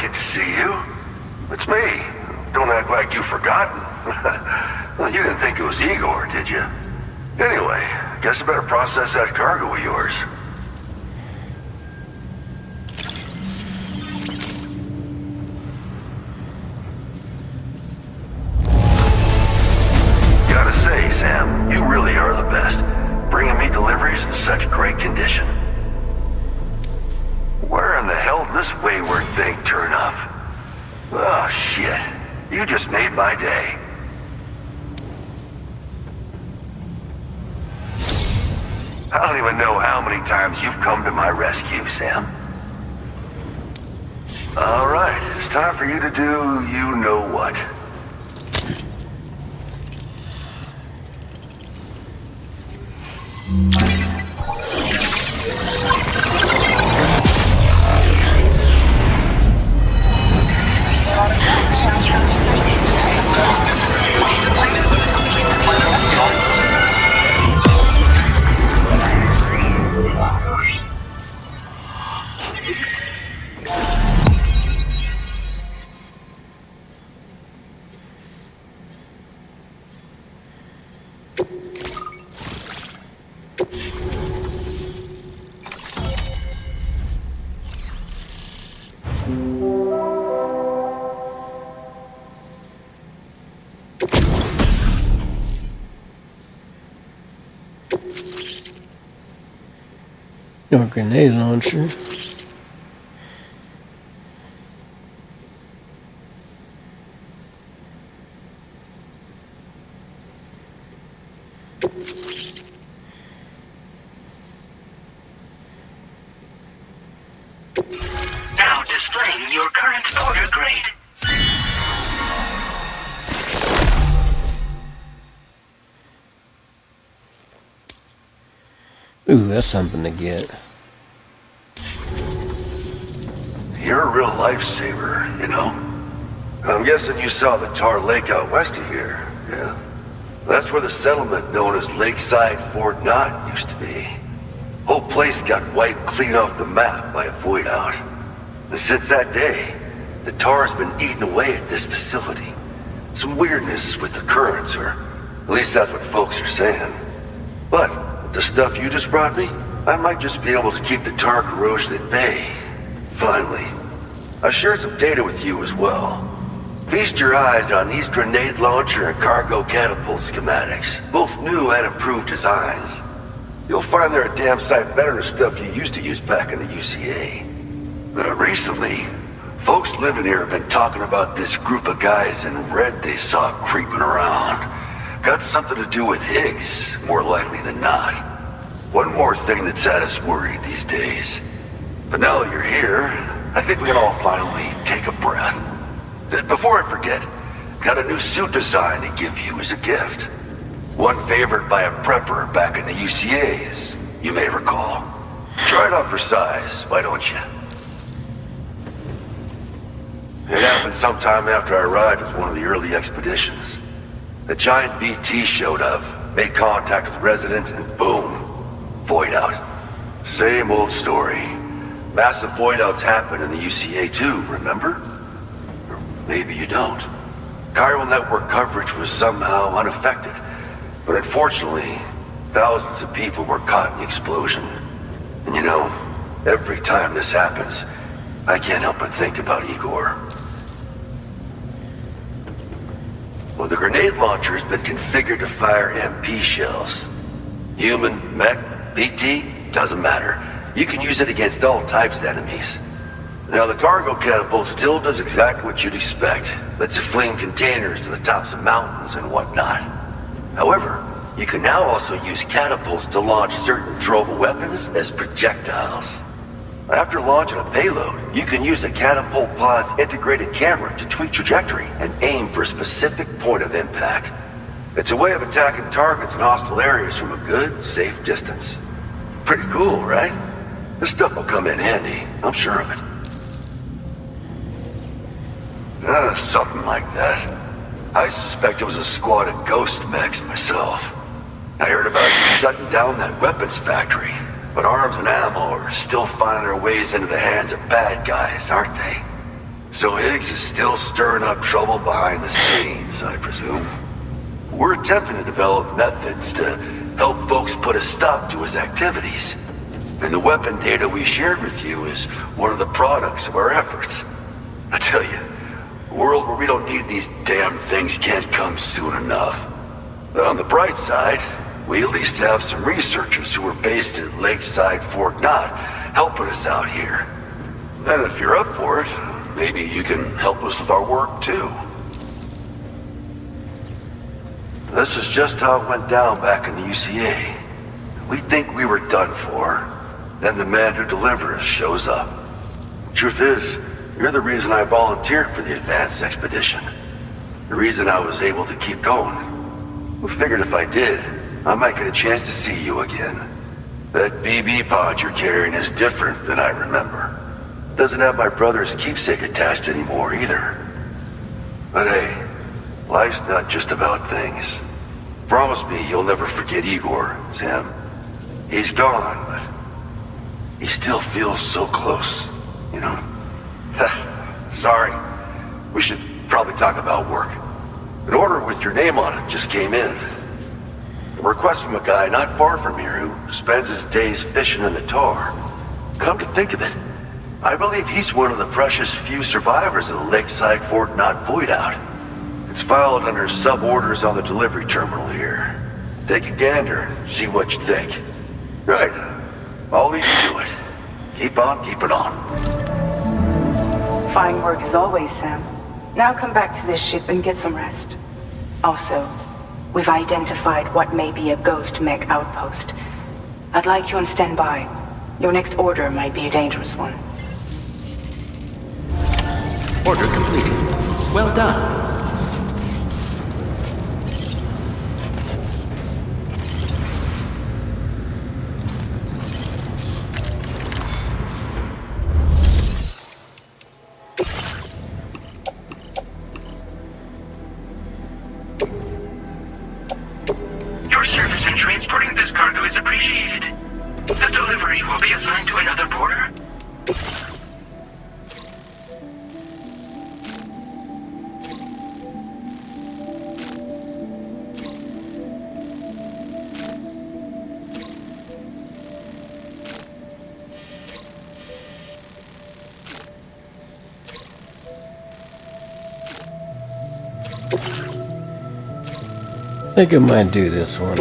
good to see you. It's me. Don't act like you've forgotten. Well, you didn't think it was Igor, did you? Anyway, guess I better process that cargo of yours. Gotta say, Sam, you really are the best. Bringing me deliveries in such great condition. Where in the hell did this wayward thing turn up? Oh, shit. You just made my day. I don't even know how many times you've come to my rescue, Sam. All right, it's time for you to do you-know-what. No grenade launcher. Now displaying your current order grade. Ooh, that's something to get. You're a real lifesaver, you know? I'm guessing you saw the tar lake out west of here, yeah? That's where the settlement known as Lakeside Fort Knott used to be. Whole place got wiped clean off the map by a void out. And since that day, the tar's been eating away at this facility. Some weirdness with the currents, or at least that's what folks are saying. But with the stuff you just brought me, I might just be able to keep the tar corrosion at bay. Finally. I shared some data with you as well. Feast your eyes on these grenade launcher and cargo catapult schematics, both new and improved designs. You'll find they're a damn sight better than stuff you used to use back in the UCA. Recently, folks living here have been talking about this group of guys in red they saw creeping around. Got something to do with Higgs, more likely than not. One more thing that's had us worried these days. But now that you're here, I think we can all finally take a breath. Before I forget, got a new suit design to give you as a gift. One favored by a prepper back in the UCAs, you may recall. Try it out for size, why don't you? It happened sometime after I arrived with one of the early expeditions. A giant BT showed up, made contact with residents, and boom, void out. Same old story. Massive void outs happen in the UCA too, remember? Or maybe you don't. Chiral network coverage was somehow unaffected, but unfortunately, thousands of people were caught in the explosion. And you know, every time this happens, I can't help but think about Igor. Well, the grenade launcher has been configured to fire MP shells. Human, mech, BT, doesn't matter. You can use it against all types of enemies. Now, the cargo catapult still does exactly what you'd expect. Lets you fling containers to the tops of mountains and whatnot. However, you can now also use catapults to launch certain throwable weapons as projectiles. After launching a payload, you can use the catapult pod's integrated camera to tweak trajectory and aim for a specific point of impact. It's a way of attacking targets in hostile areas from a good, safe distance. Pretty cool, right? This stuff will come in handy, I'm sure of it. Something like that. I suspect it was a squad of ghost mechs myself. I heard about you shutting down that weapons factory, but arms and ammo are still finding their ways into the hands of bad guys, aren't they? So Higgs is still stirring up trouble behind the scenes, I presume. We're attempting to develop methods to help folks put a stop to his activities. And the weapon data we shared with you is one of the products of our efforts. I tell you, a world where we don't need these damn things can't come soon enough. But on the bright side, we at least have some researchers who are based at Lakeside Fort Knott helping us out here. And if you're up for it, maybe you can help us with our work too. This is just how it went down back in the UCA. We think we were done for. Then the man who delivers shows up. Truth is, you're the reason I volunteered for the advanced expedition. The reason I was able to keep going. We figured if I did, I might get a chance to see you again. That BB pod you're carrying is different than I remember. Doesn't have my brother's keepsake attached anymore either. But hey, life's not just about things. Promise me you'll never forget Igor, Sam. He's gone, but he still feels so close, you know? Sorry. We should probably talk about work. An order with your name on it just came in. A request from a guy not far from here who spends his days fishing in the tar. Come to think of it, I believe he's one of the precious few survivors of the Lakeside Fort Knott void out. It's filed under sub-orders on the delivery terminal here. Take a gander and see what you think. Right. I'll leave you to it. Keep on keeping on. Fine work as always, Sam. Now come back to this ship and get some rest. Also, we've identified what may be a ghost mech outpost. I'd like you on standby. Your next order might be a dangerous one. Order completed. Well done. Your service in transporting this cargo is appreciated. The delivery will be assigned to another porter. I think I might do this one.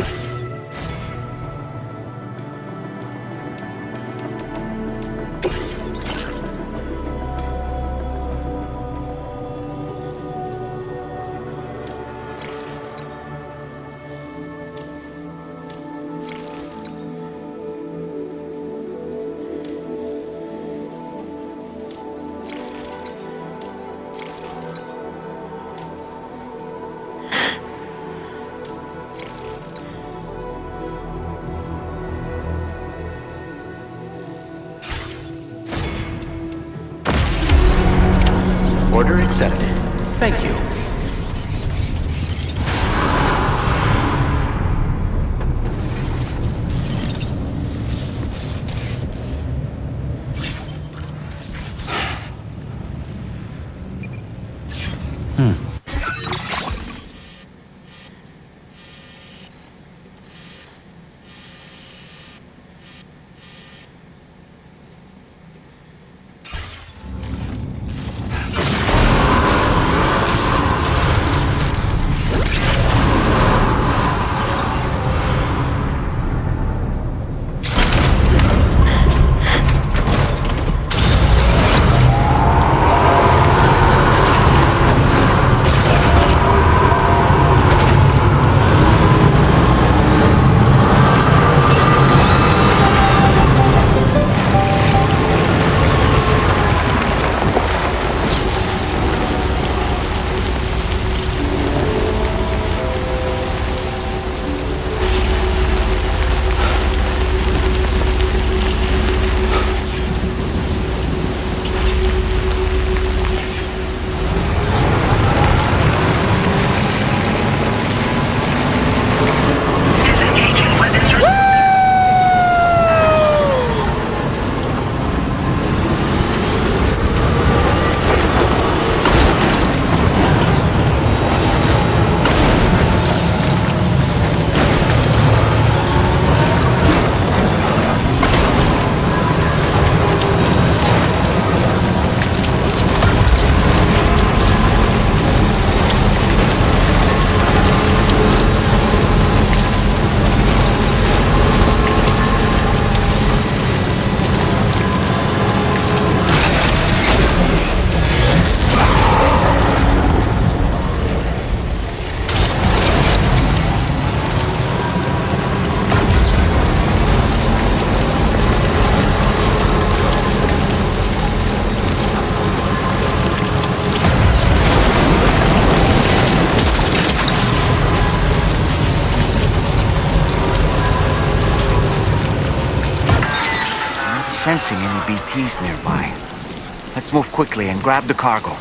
Order accepted. Thank you. sensing any BTs nearby. Let's move quickly and grab the cargo.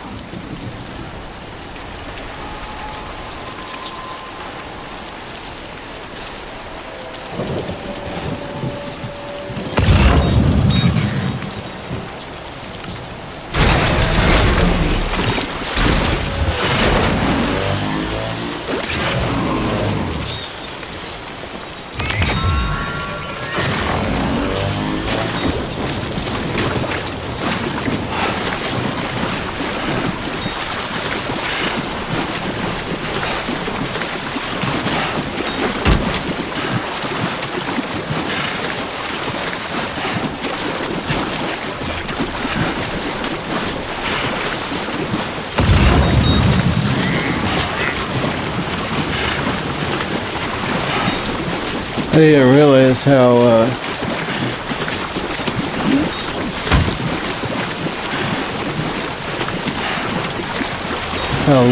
I didn't realize how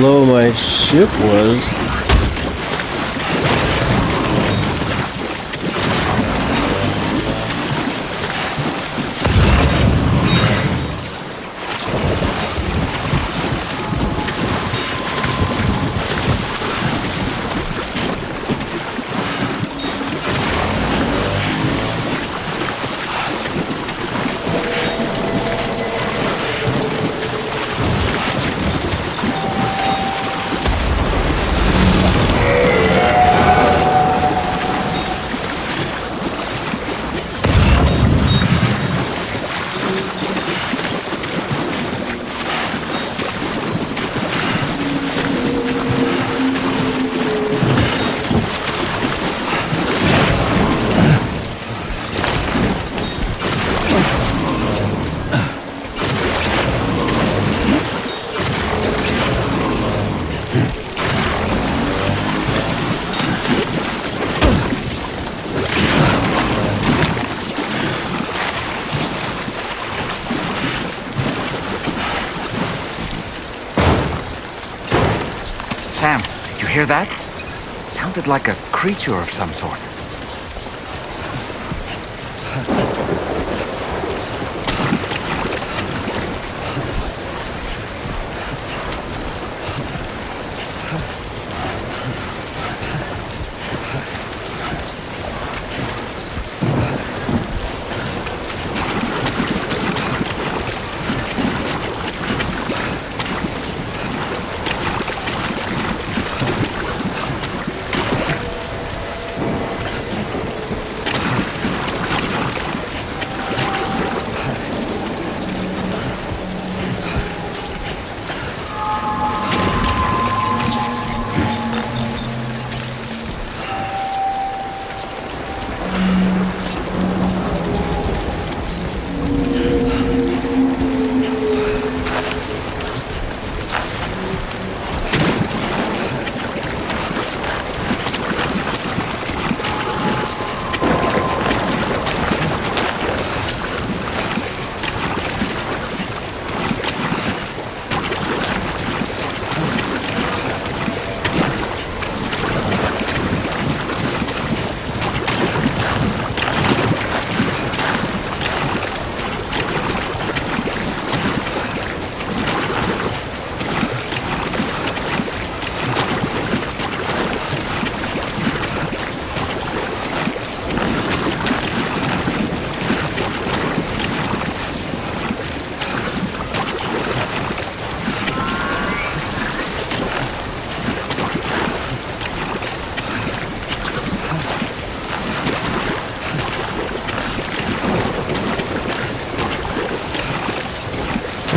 low my ship was. Sam, did you hear that? Sounded like a creature of some sort.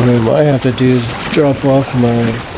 What I might have to do is drop off my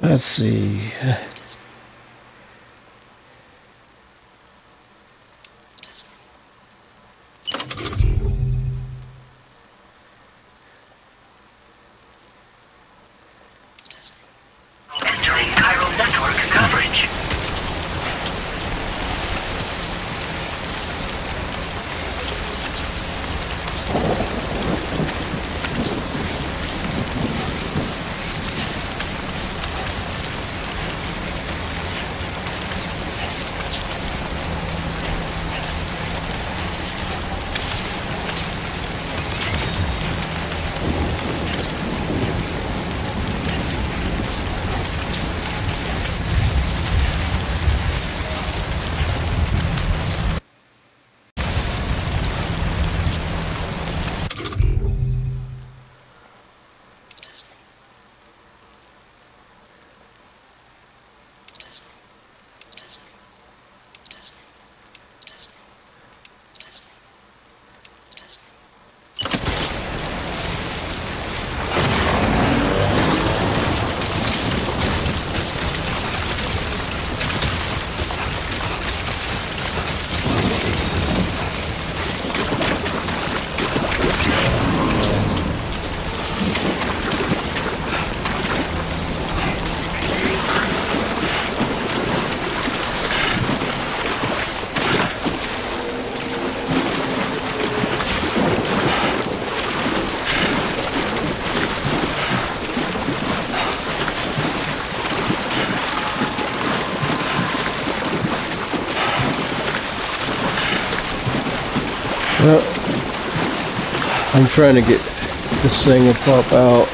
Let's see. Entering chiral network coverage. Well, I'm trying to get this thing to pop out.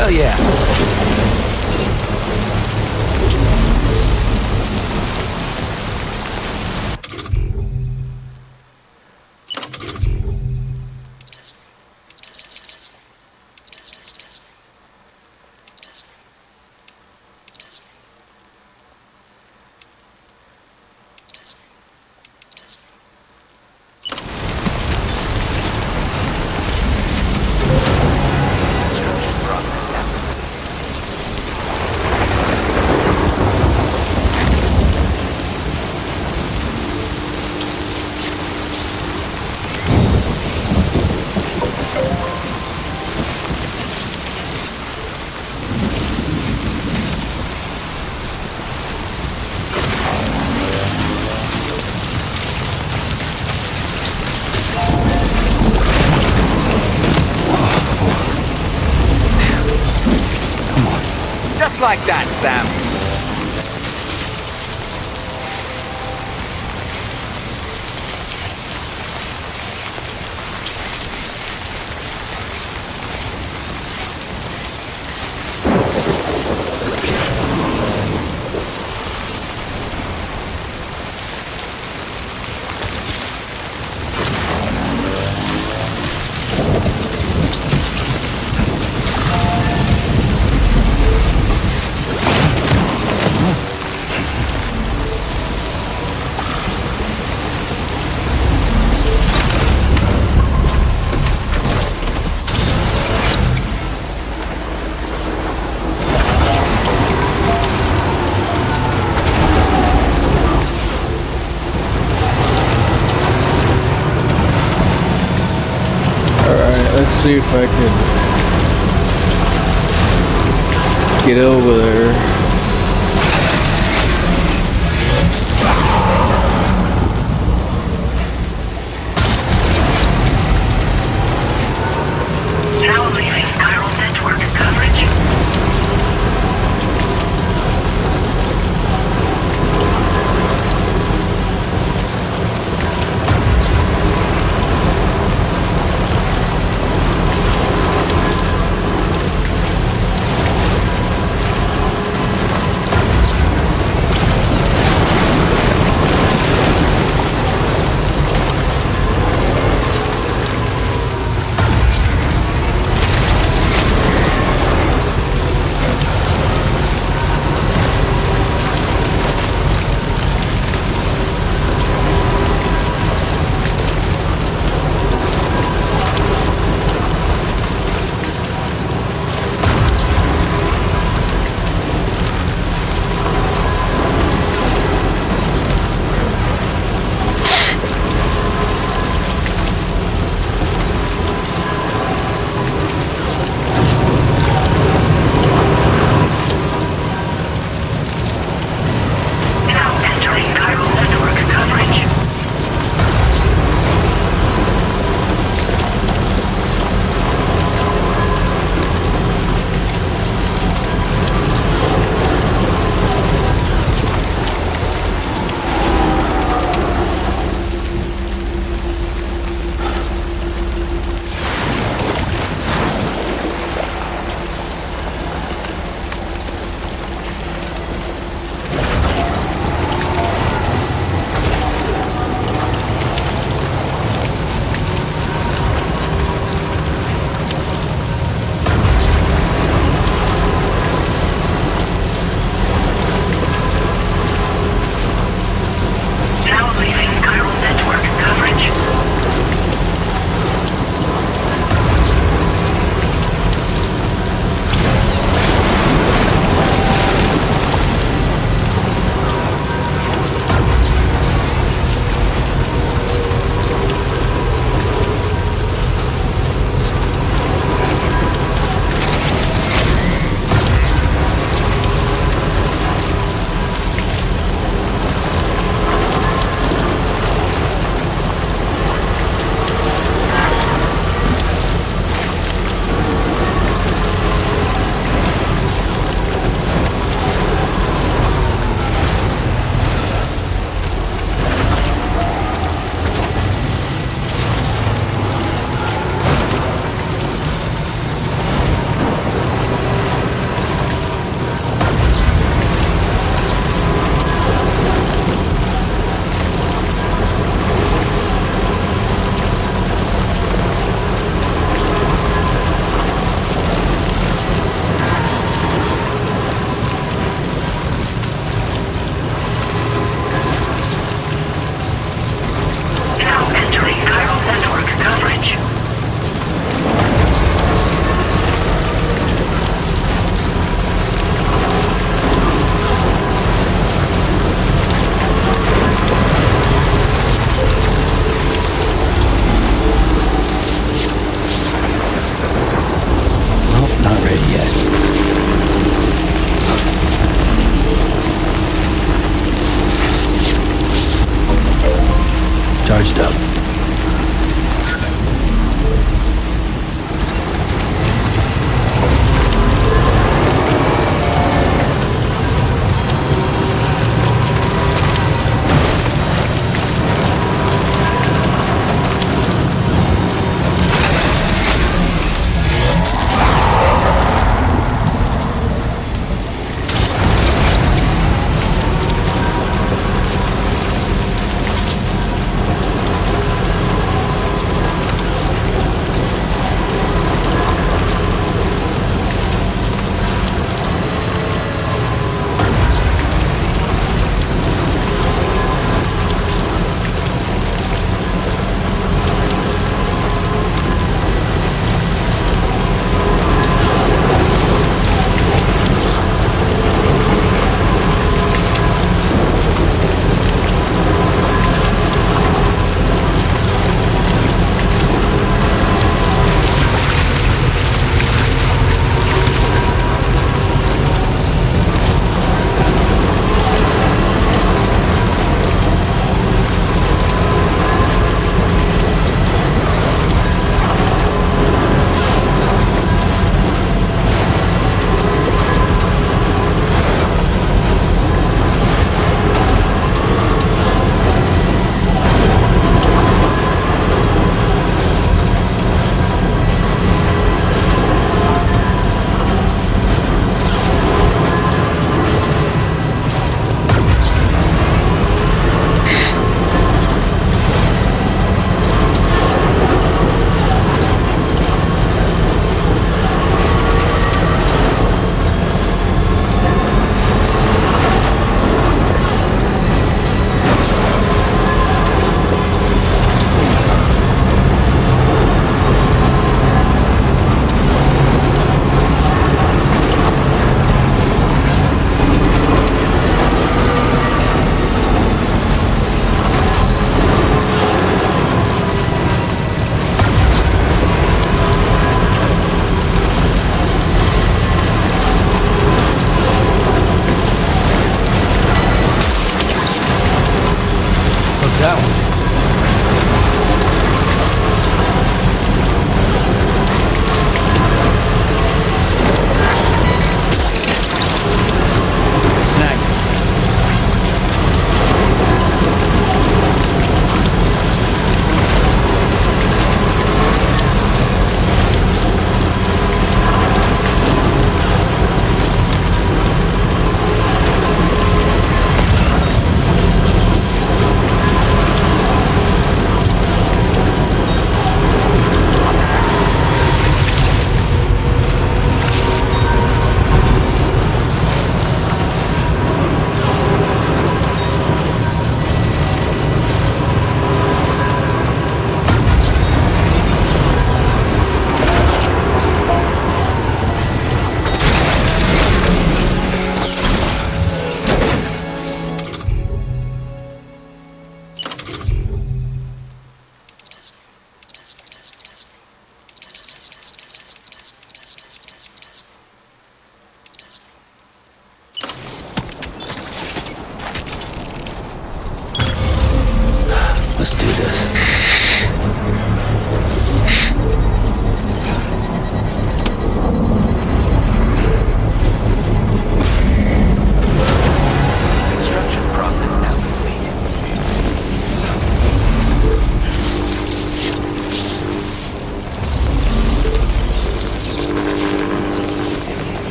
Hell yeah. Just like that, Sam. Let's see if I can get over there. Now leaving chiral network coverage.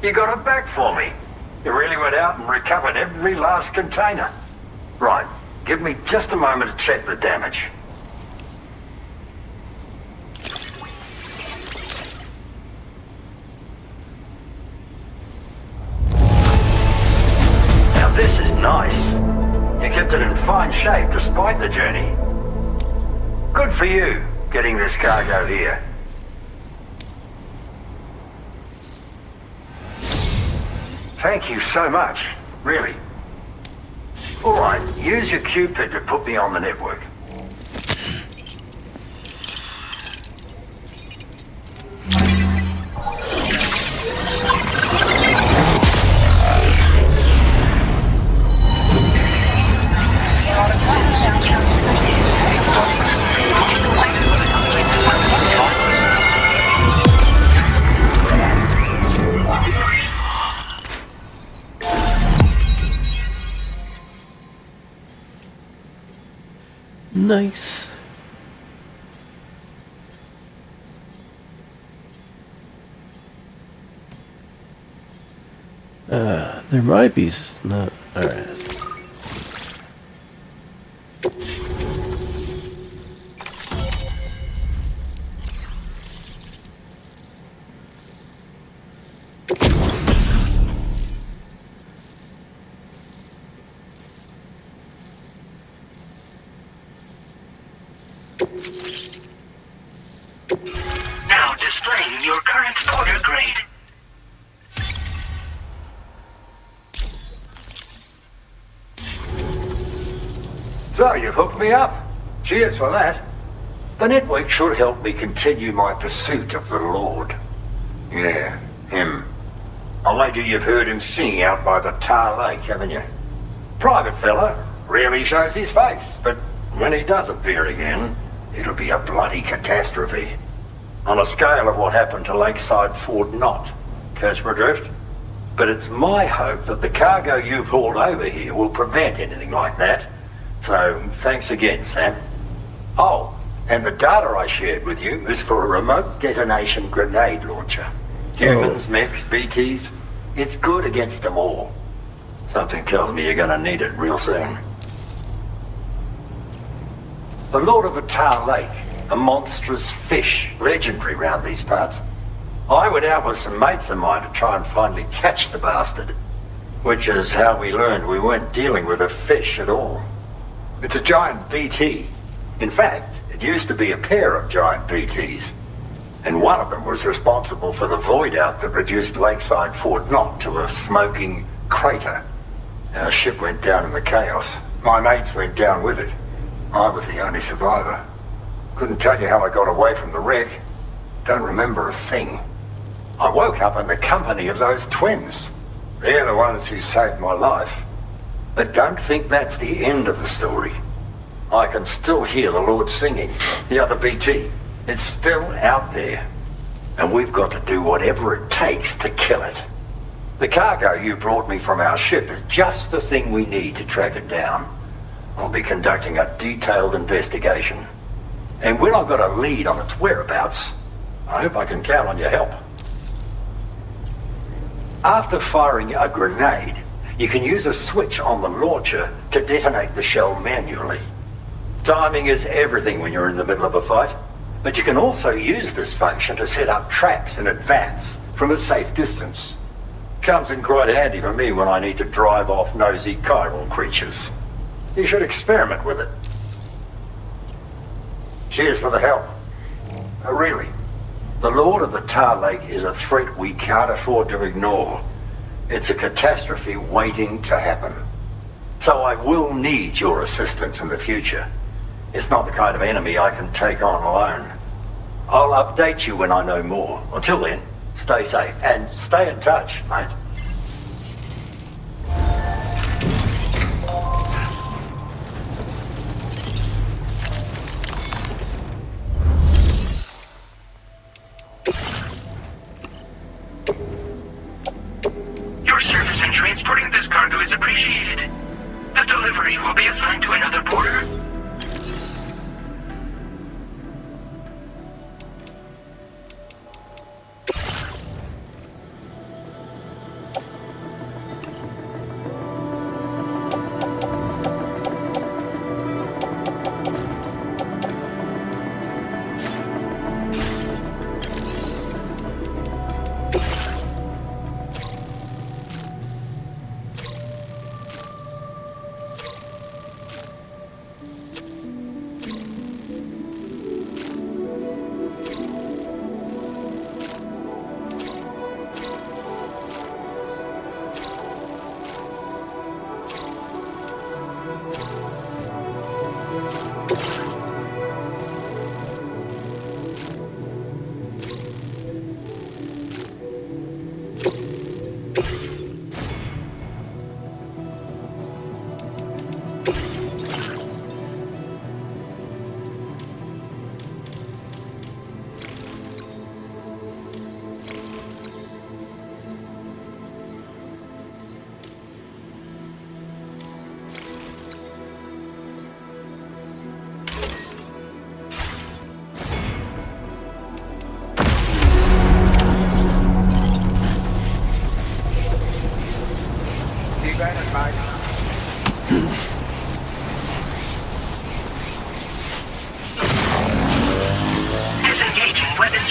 You got it back for me. You really went out and recovered every last container. Right, give me just a moment to check the damage. Now this is nice. You kept it in fine shape despite the journey. Good for you, getting this cargo here. Thank you so much, really. Alright, use your Cupid to put me on the network. Nice. There might be no. All right. Now displaying your current porter grade. So you've hooked me up. Cheers for that. The network should help me continue my pursuit of the Lord. Yeah, him. I wager you've heard him sing out by the Tar Lake, haven't you? Private fella, rarely shows his face, but when he does appear again, it'll be a bloody catastrophe. On a scale of what happened to Lakeside Fort Knott. Catch my drift? But it's my hope that the cargo you pulled over here will prevent anything like that. So, thanks again, Sam. Oh, and the data I shared with you is for a remote detonation grenade launcher. Humans, mechs, BTs, it's good against them all. Something tells me you're gonna need it real soon. The Lord of Attair Lake, a monstrous fish, legendary round these parts. I went out with some mates of mine to try and finally catch the bastard, which is how we learned we weren't dealing with a fish at all. It's a giant BT. In fact, it used to be a pair of giant BTs, and one of them was responsible for the void out that reduced Lakeside Fort Knott to a smoking crater. Our ship went down in the chaos. My mates went down with it. I was the only survivor. Couldn't tell you how I got away from the wreck. Don't remember a thing. I woke up in the company of those twins. They're the ones who saved my life. But don't think that's the end of the story. I can still hear the Lord singing, the other BT. It's still out there. And we've got to do whatever it takes to kill it. The cargo you brought me from our ship is just the thing we need to track it down. I'll be conducting a detailed investigation. And when I've got a lead on its whereabouts, I hope I can count on your help. After firing a grenade, you can use a switch on the launcher to detonate the shell manually. Timing is everything when you're in the middle of a fight, but you can also use this function to set up traps in advance from a safe distance. Comes in quite handy for me when I need to drive off nosy chiral creatures. You should experiment with it. Cheers for the help. Really, the Lord of the Tar Lake is a threat we can't afford to ignore. It's a catastrophe waiting to happen. So I will need your assistance in the future. It's not the kind of enemy I can take on alone. I'll update you when I know more. Until then, stay safe and stay in touch, mate. Your service in transporting this cargo is appreciated. The delivery will be assigned to another porter.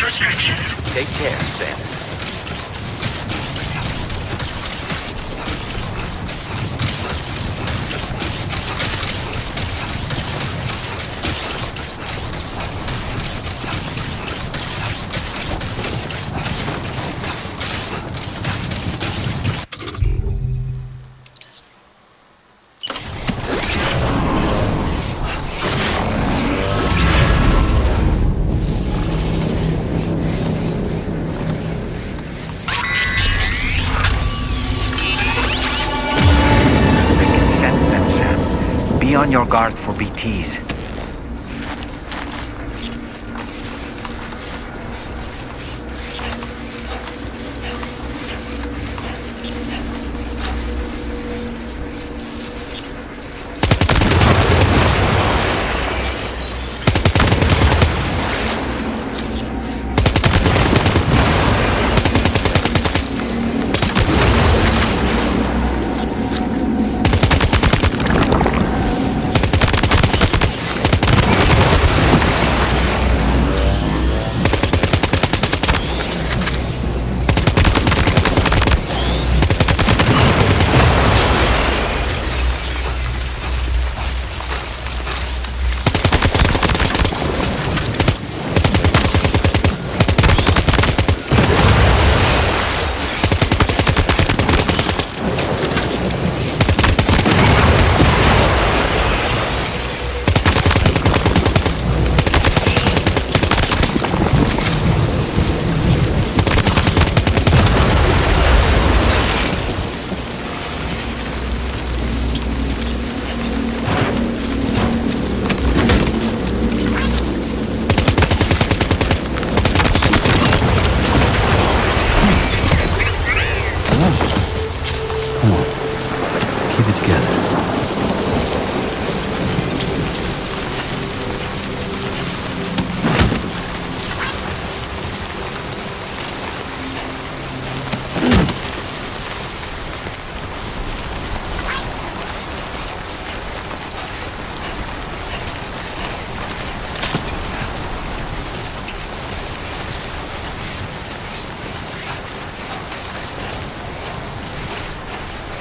access restrictions. Take care, Sam. Be on your guard for BTs.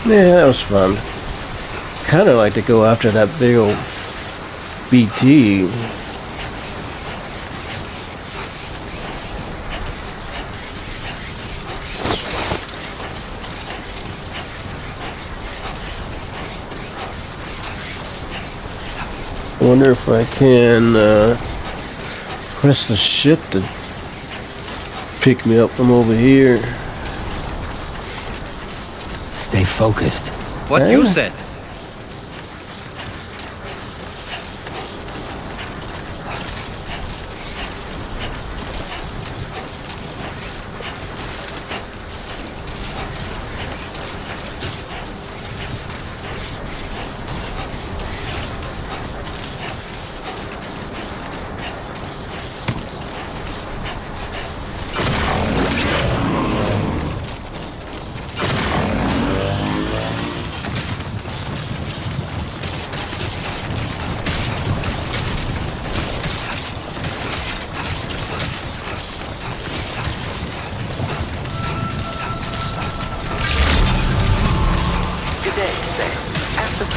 Yeah, that was fun. Kind of like to go after that big old BT. I wonder if I can press the ship to pick me up from over here. Stay focused. What you said?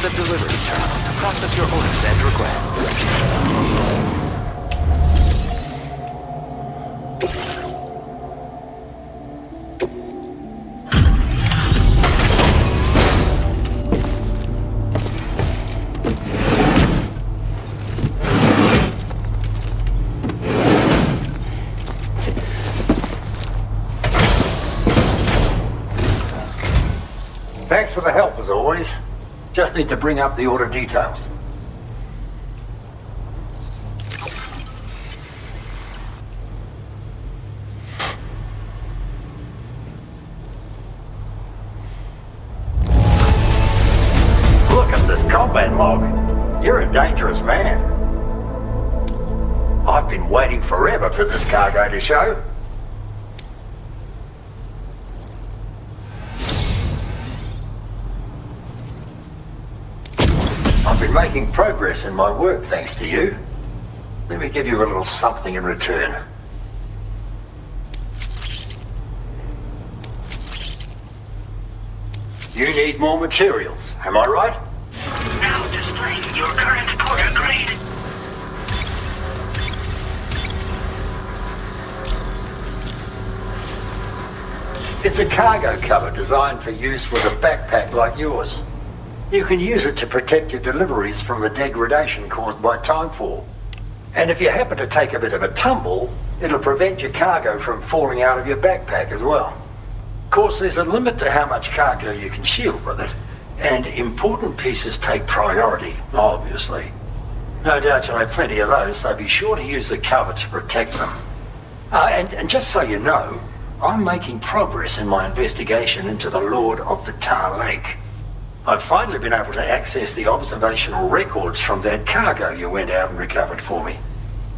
The delivery terminal to process your orders and requests. Thanks for the help, as always. Just need to bring up the order details. Look at this combat log. You're a dangerous man. I've been waiting forever for this cargo to show. I've been making progress in my work thanks to you. Let me give you a little something in return. You need more materials, am I right? Now displaying your current porter grade. It's a cargo cover designed for use with a backpack like yours. You can use it to protect your deliveries from the degradation caused by timefall. And if you happen to take a bit of a tumble, it'll prevent your cargo from falling out of your backpack as well. Of course, there's a limit to how much cargo you can shield with it, and important pieces take priority, obviously. No doubt you'll have plenty of those, so be sure to use the cover to protect them. And just so you know, I'm making progress in my investigation into the Lord of the Tar Lake. I've finally been able to access the observational records from that cargo you went out and recovered for me.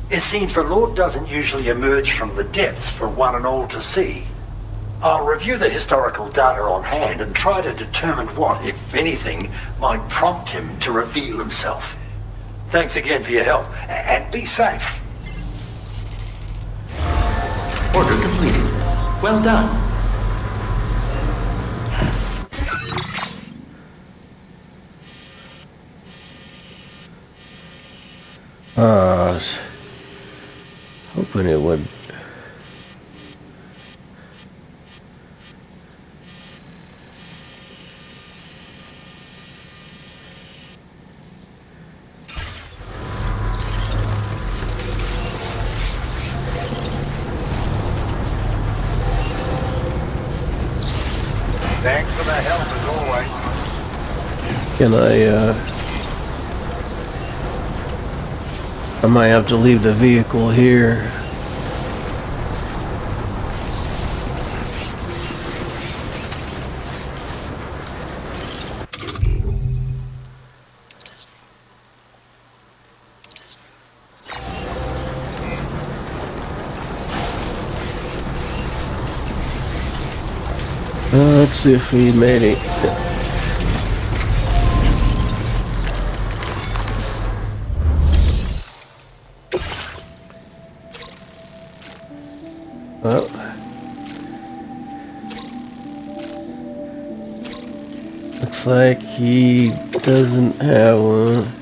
It seems the Lord doesn't usually emerge from the depths for one and all to see. I'll review the historical data on hand and try to determine what, if anything, might prompt him to reveal himself. Thanks again for your help, and be safe. Order completed. Well done. I was hoping it would. Thanks for the help as always. Can I might have to leave the vehicle here. Let's see if we made it. Well, looks like he doesn't have one.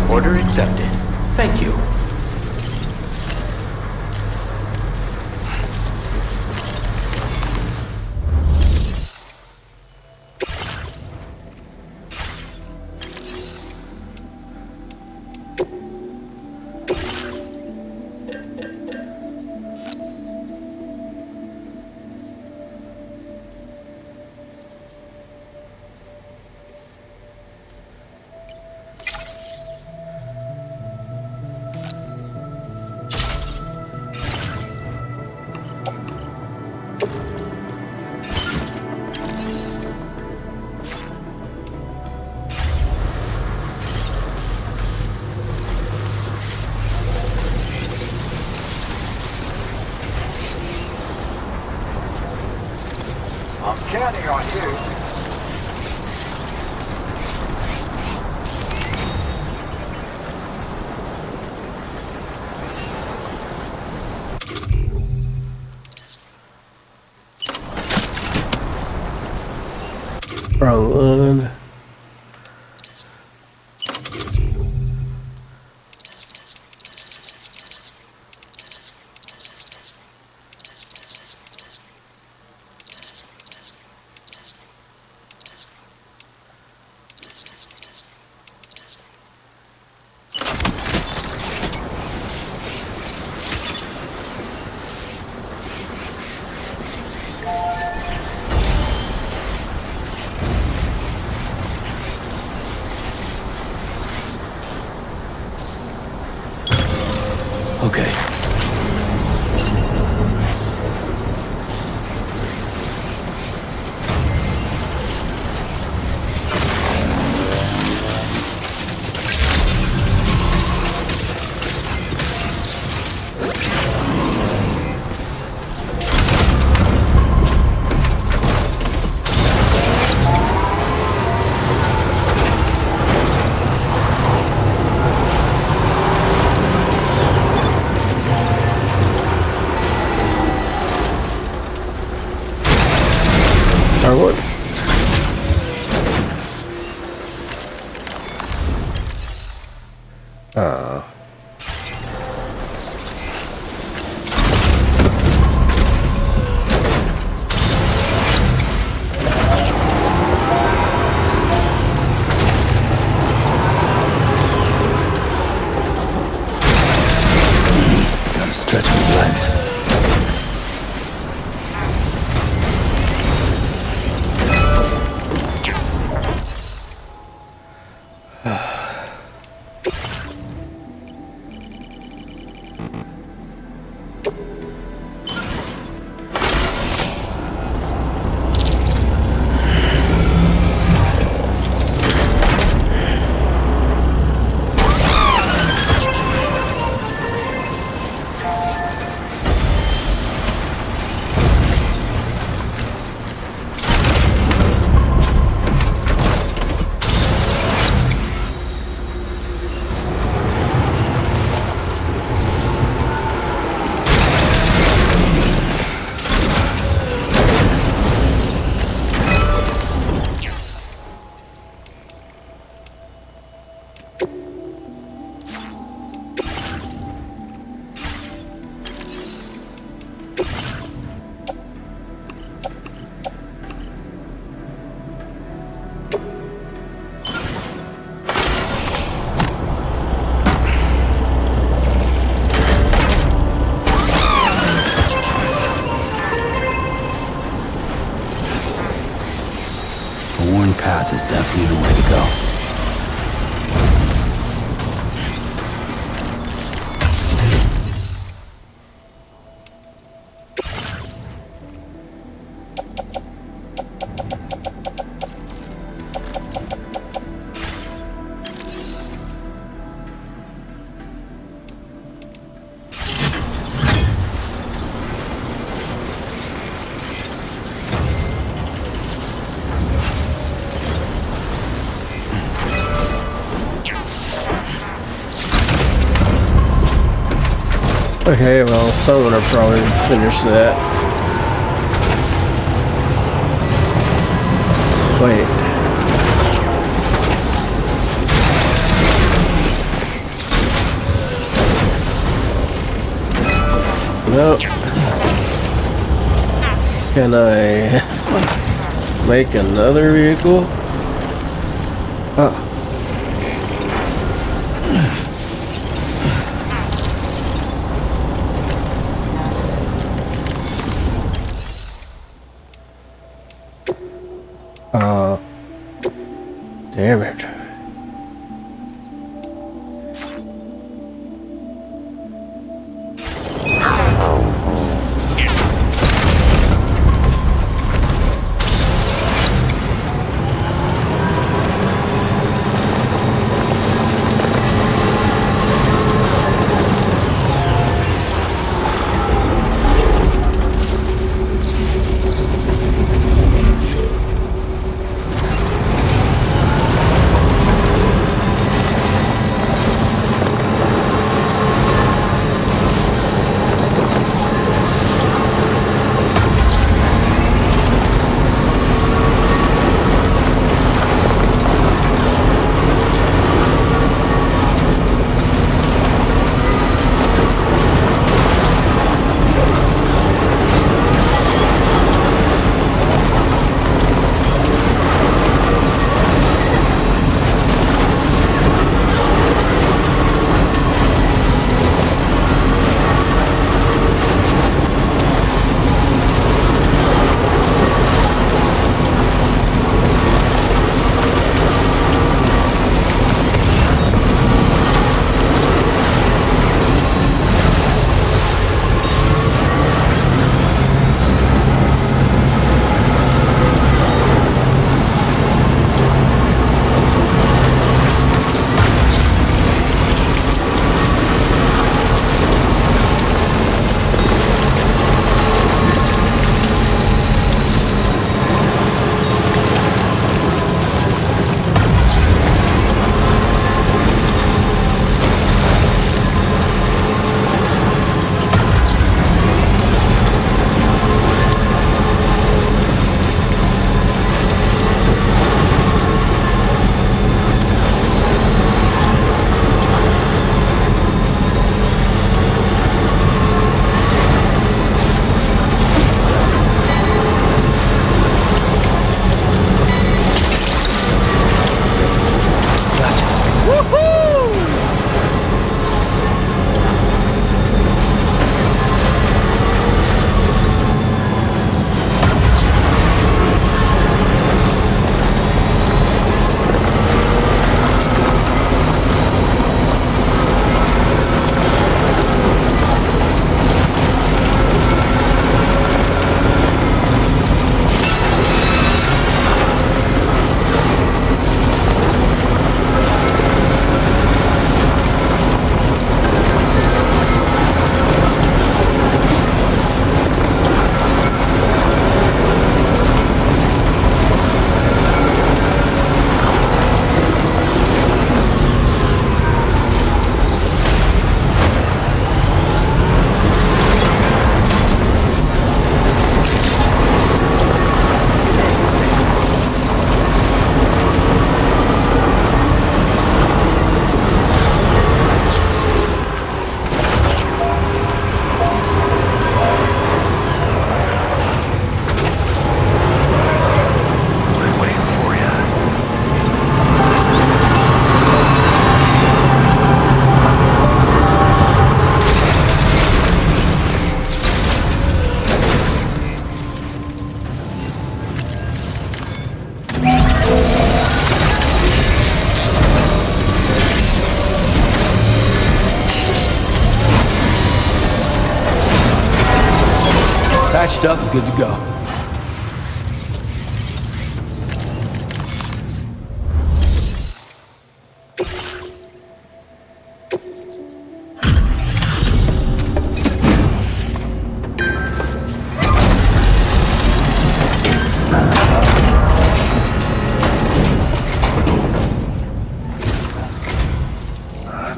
Order accepted. Thank you. I'm counting on you. Wrong one. Okay. path is definitely the way to go. Okay, well, someone will probably finish that. Wait. Nope. Can I make another vehicle? Oh. Damn it. patched up and good to go.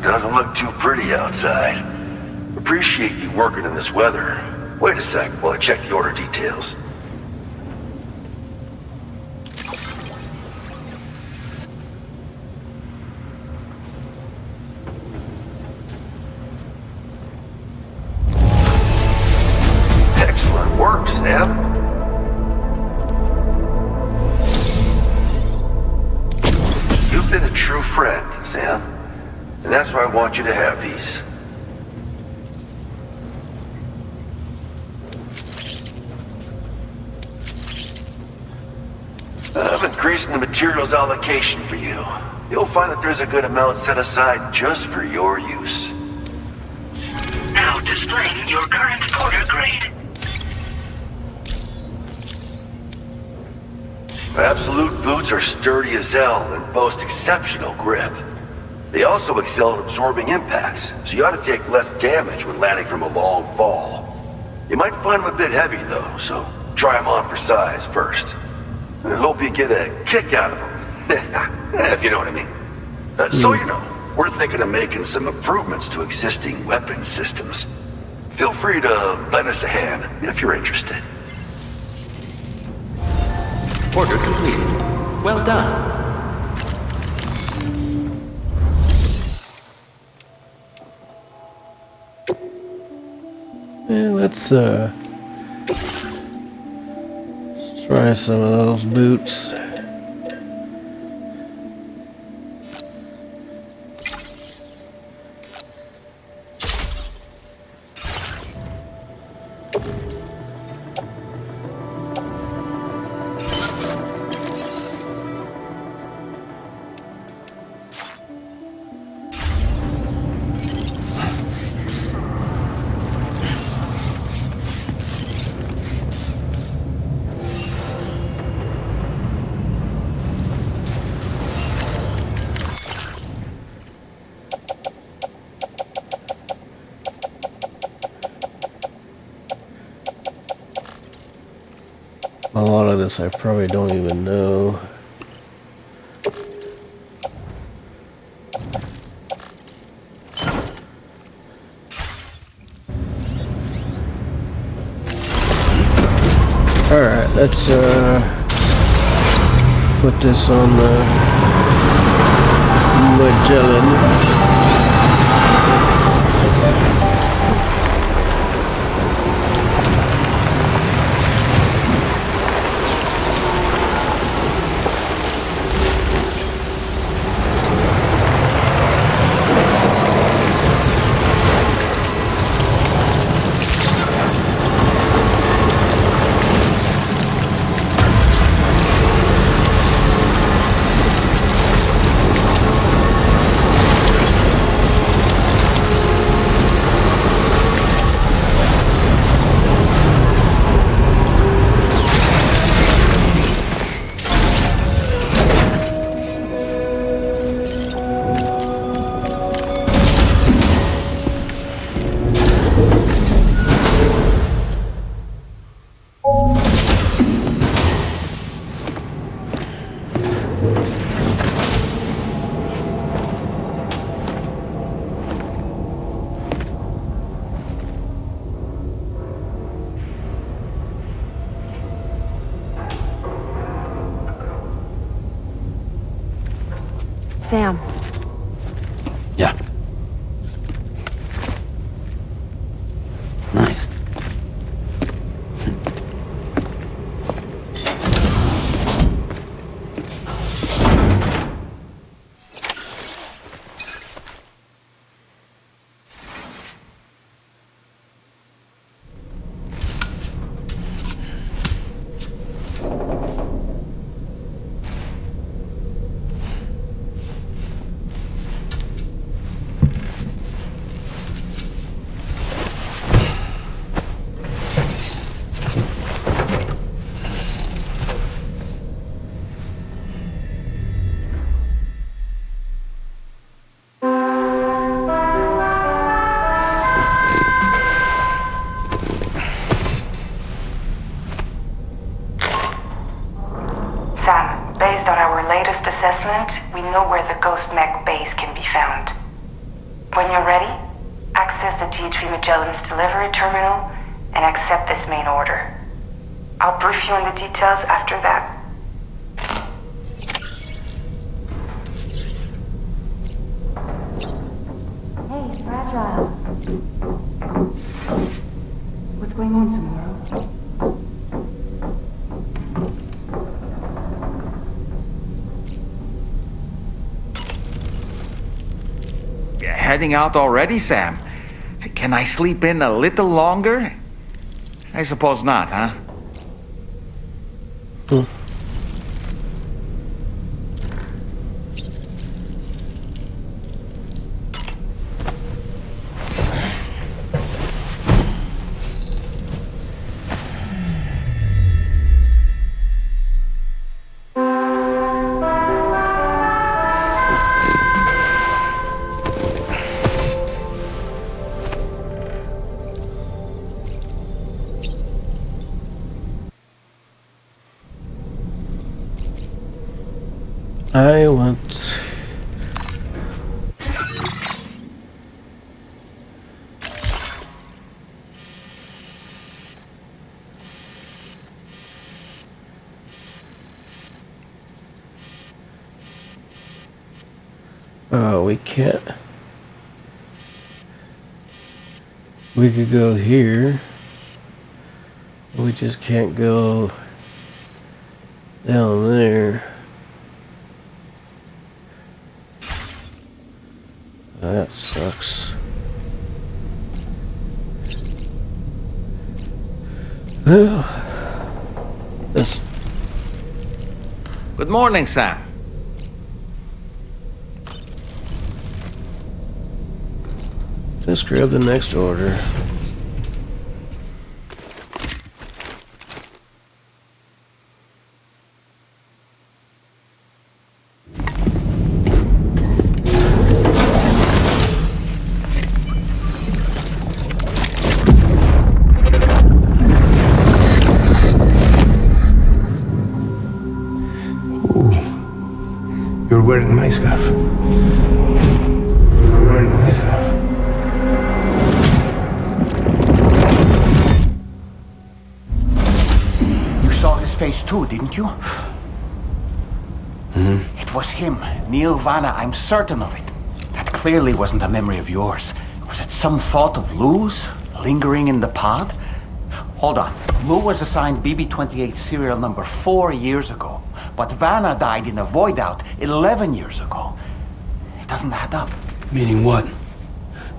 Doesn't look too pretty outside. Appreciate you working in this weather. Wait a sec while I check the order details. Excellent work, Sam. You've been a true friend, Sam. And that's why I want you to have these. I'm increasing the materials allocation for you. You'll find that there's a good amount set aside just for your use. Now displaying your current porter grade. Absolute boots are sturdy as hell and boast exceptional grip. They also excel at absorbing impacts, so you ought to take less damage when landing from a long fall. You might find them a bit heavy though, so try them on for size first. I hope you get a kick out of them, if you know what I mean. So you know, we're thinking of making some improvements to existing weapon systems. Feel free to lend us a hand if you're interested. Order completed. Well done. Yeah, let's try some of those boots. A lot of this I probably don't even know. Alright, let's put this on Magellan. Sam. Yeah. Nice. latest assessment, we know where the Ghost Mech base can be found. When you're ready, access the G3 Magellan's delivery terminal and accept this main order. I'll brief you on the details after that. Hey, Fragile. What's going on tomorrow? Heading out already, Sam? Can I sleep in a little longer? I suppose not, huh? I want... Oh, we can't. We could go here. We just can't go down there. That sucks. Well, that's... Good morning, Sam. Let's grab the next order. You're wearing my scarf. You're wearing my scarf. You saw his face too, didn't you? Mm-hmm. It was him, Neil Vanna, I'm certain of it. That clearly wasn't a memory of yours. Was it some thought of Lou's, lingering in the pod? Hold on. Lou was assigned BB-28 serial number 4 years ago. But Vanna died in a void out 11 years ago. It doesn't add up. Meaning what?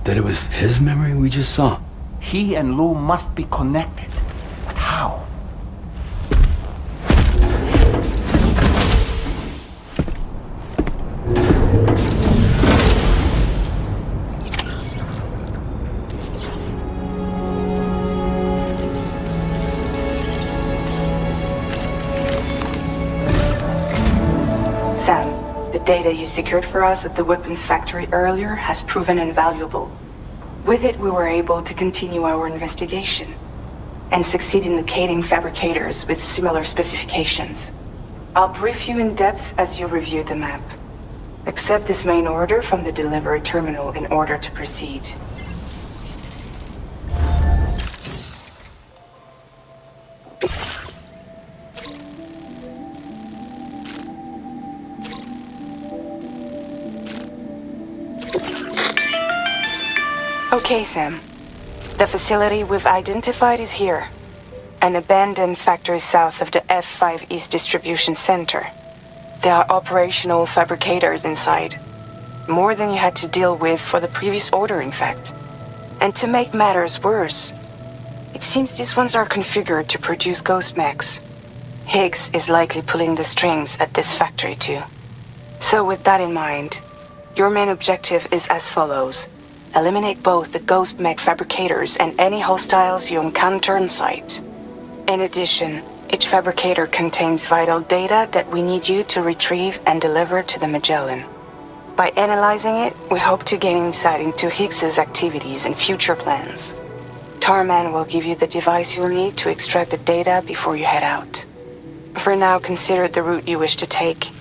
That it was his memory we just saw? He and Lou must be connected. But how? The data you secured for us at the weapons factory earlier has proven invaluable. With it, we were able to continue our investigation and succeed in locating fabricators with similar specifications. I'll brief you in depth as you review the map. Accept this main order from the delivery terminal in order to proceed. Okay, Sam. The facility we've identified is here. An abandoned factory south of the F5 East Distribution Center. There are operational fabricators inside. More than you had to deal with for the previous order, in fact. And to make matters worse, it seems these ones are configured to produce ghost mechs. Higgs is likely pulling the strings at this factory too. So with that in mind, your main objective is as follows. Eliminate both the ghost mech fabricators and any hostiles you encounter on site. In addition, each fabricator contains vital data that we need you to retrieve and deliver to the Magellan. By analyzing it, we hope to gain insight into Higgs's activities and future plans. Tarman will give you the device you'll need to extract the data before you head out. For now, consider the route you wish to take.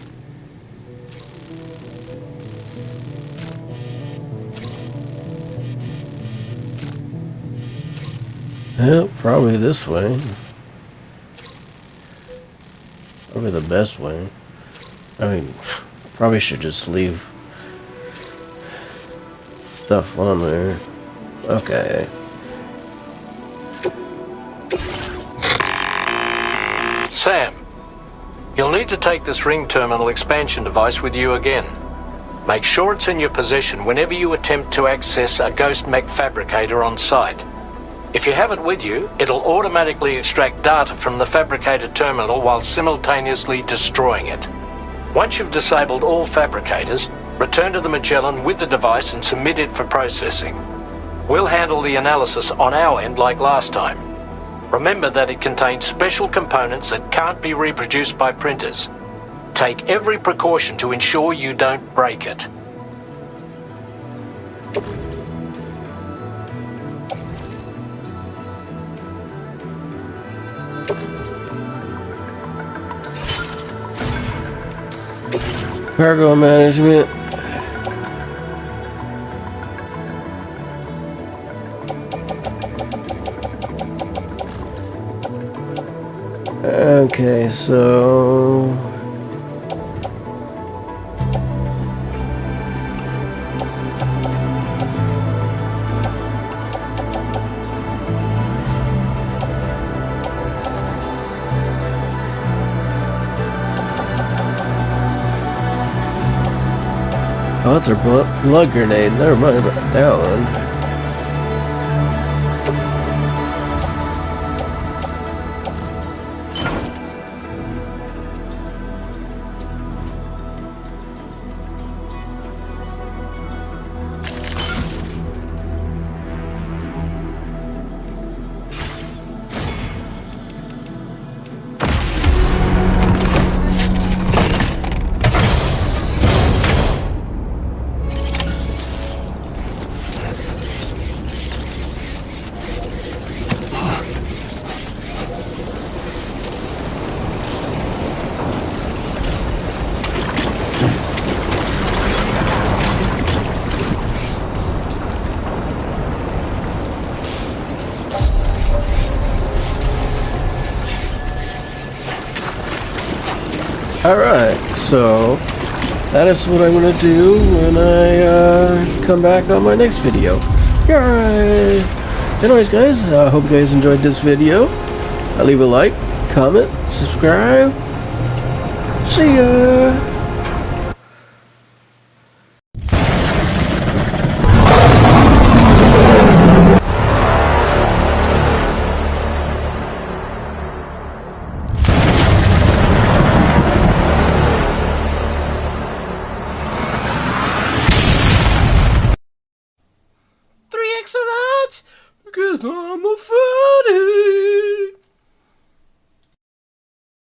Yeah, probably this way. Probably the best way. I mean, probably should just leave stuff on there. Okay. Sam, you'll need to take this ring terminal expansion device with you again. Make sure it's in your possession whenever you attempt to access a ghost mech fabricator on site. If you have it with you, it'll automatically extract data from the fabricated terminal while simultaneously destroying it. Once you've disabled all fabricators, return to the Magellan with the device and submit it for processing. We'll handle the analysis on our end like last time. Remember that it contains special components that can't be reproduced by printers. Take every precaution to ensure you don't break it. Cargo management. Okay, so oh, that's a blood grenade. Never mind about that one. Alright, so that is what I'm going to do when I come back on my next video. Alright. Anyways guys, I hope you guys enjoyed this video. Leave a like, comment, subscribe. See ya! Because I'm a fan.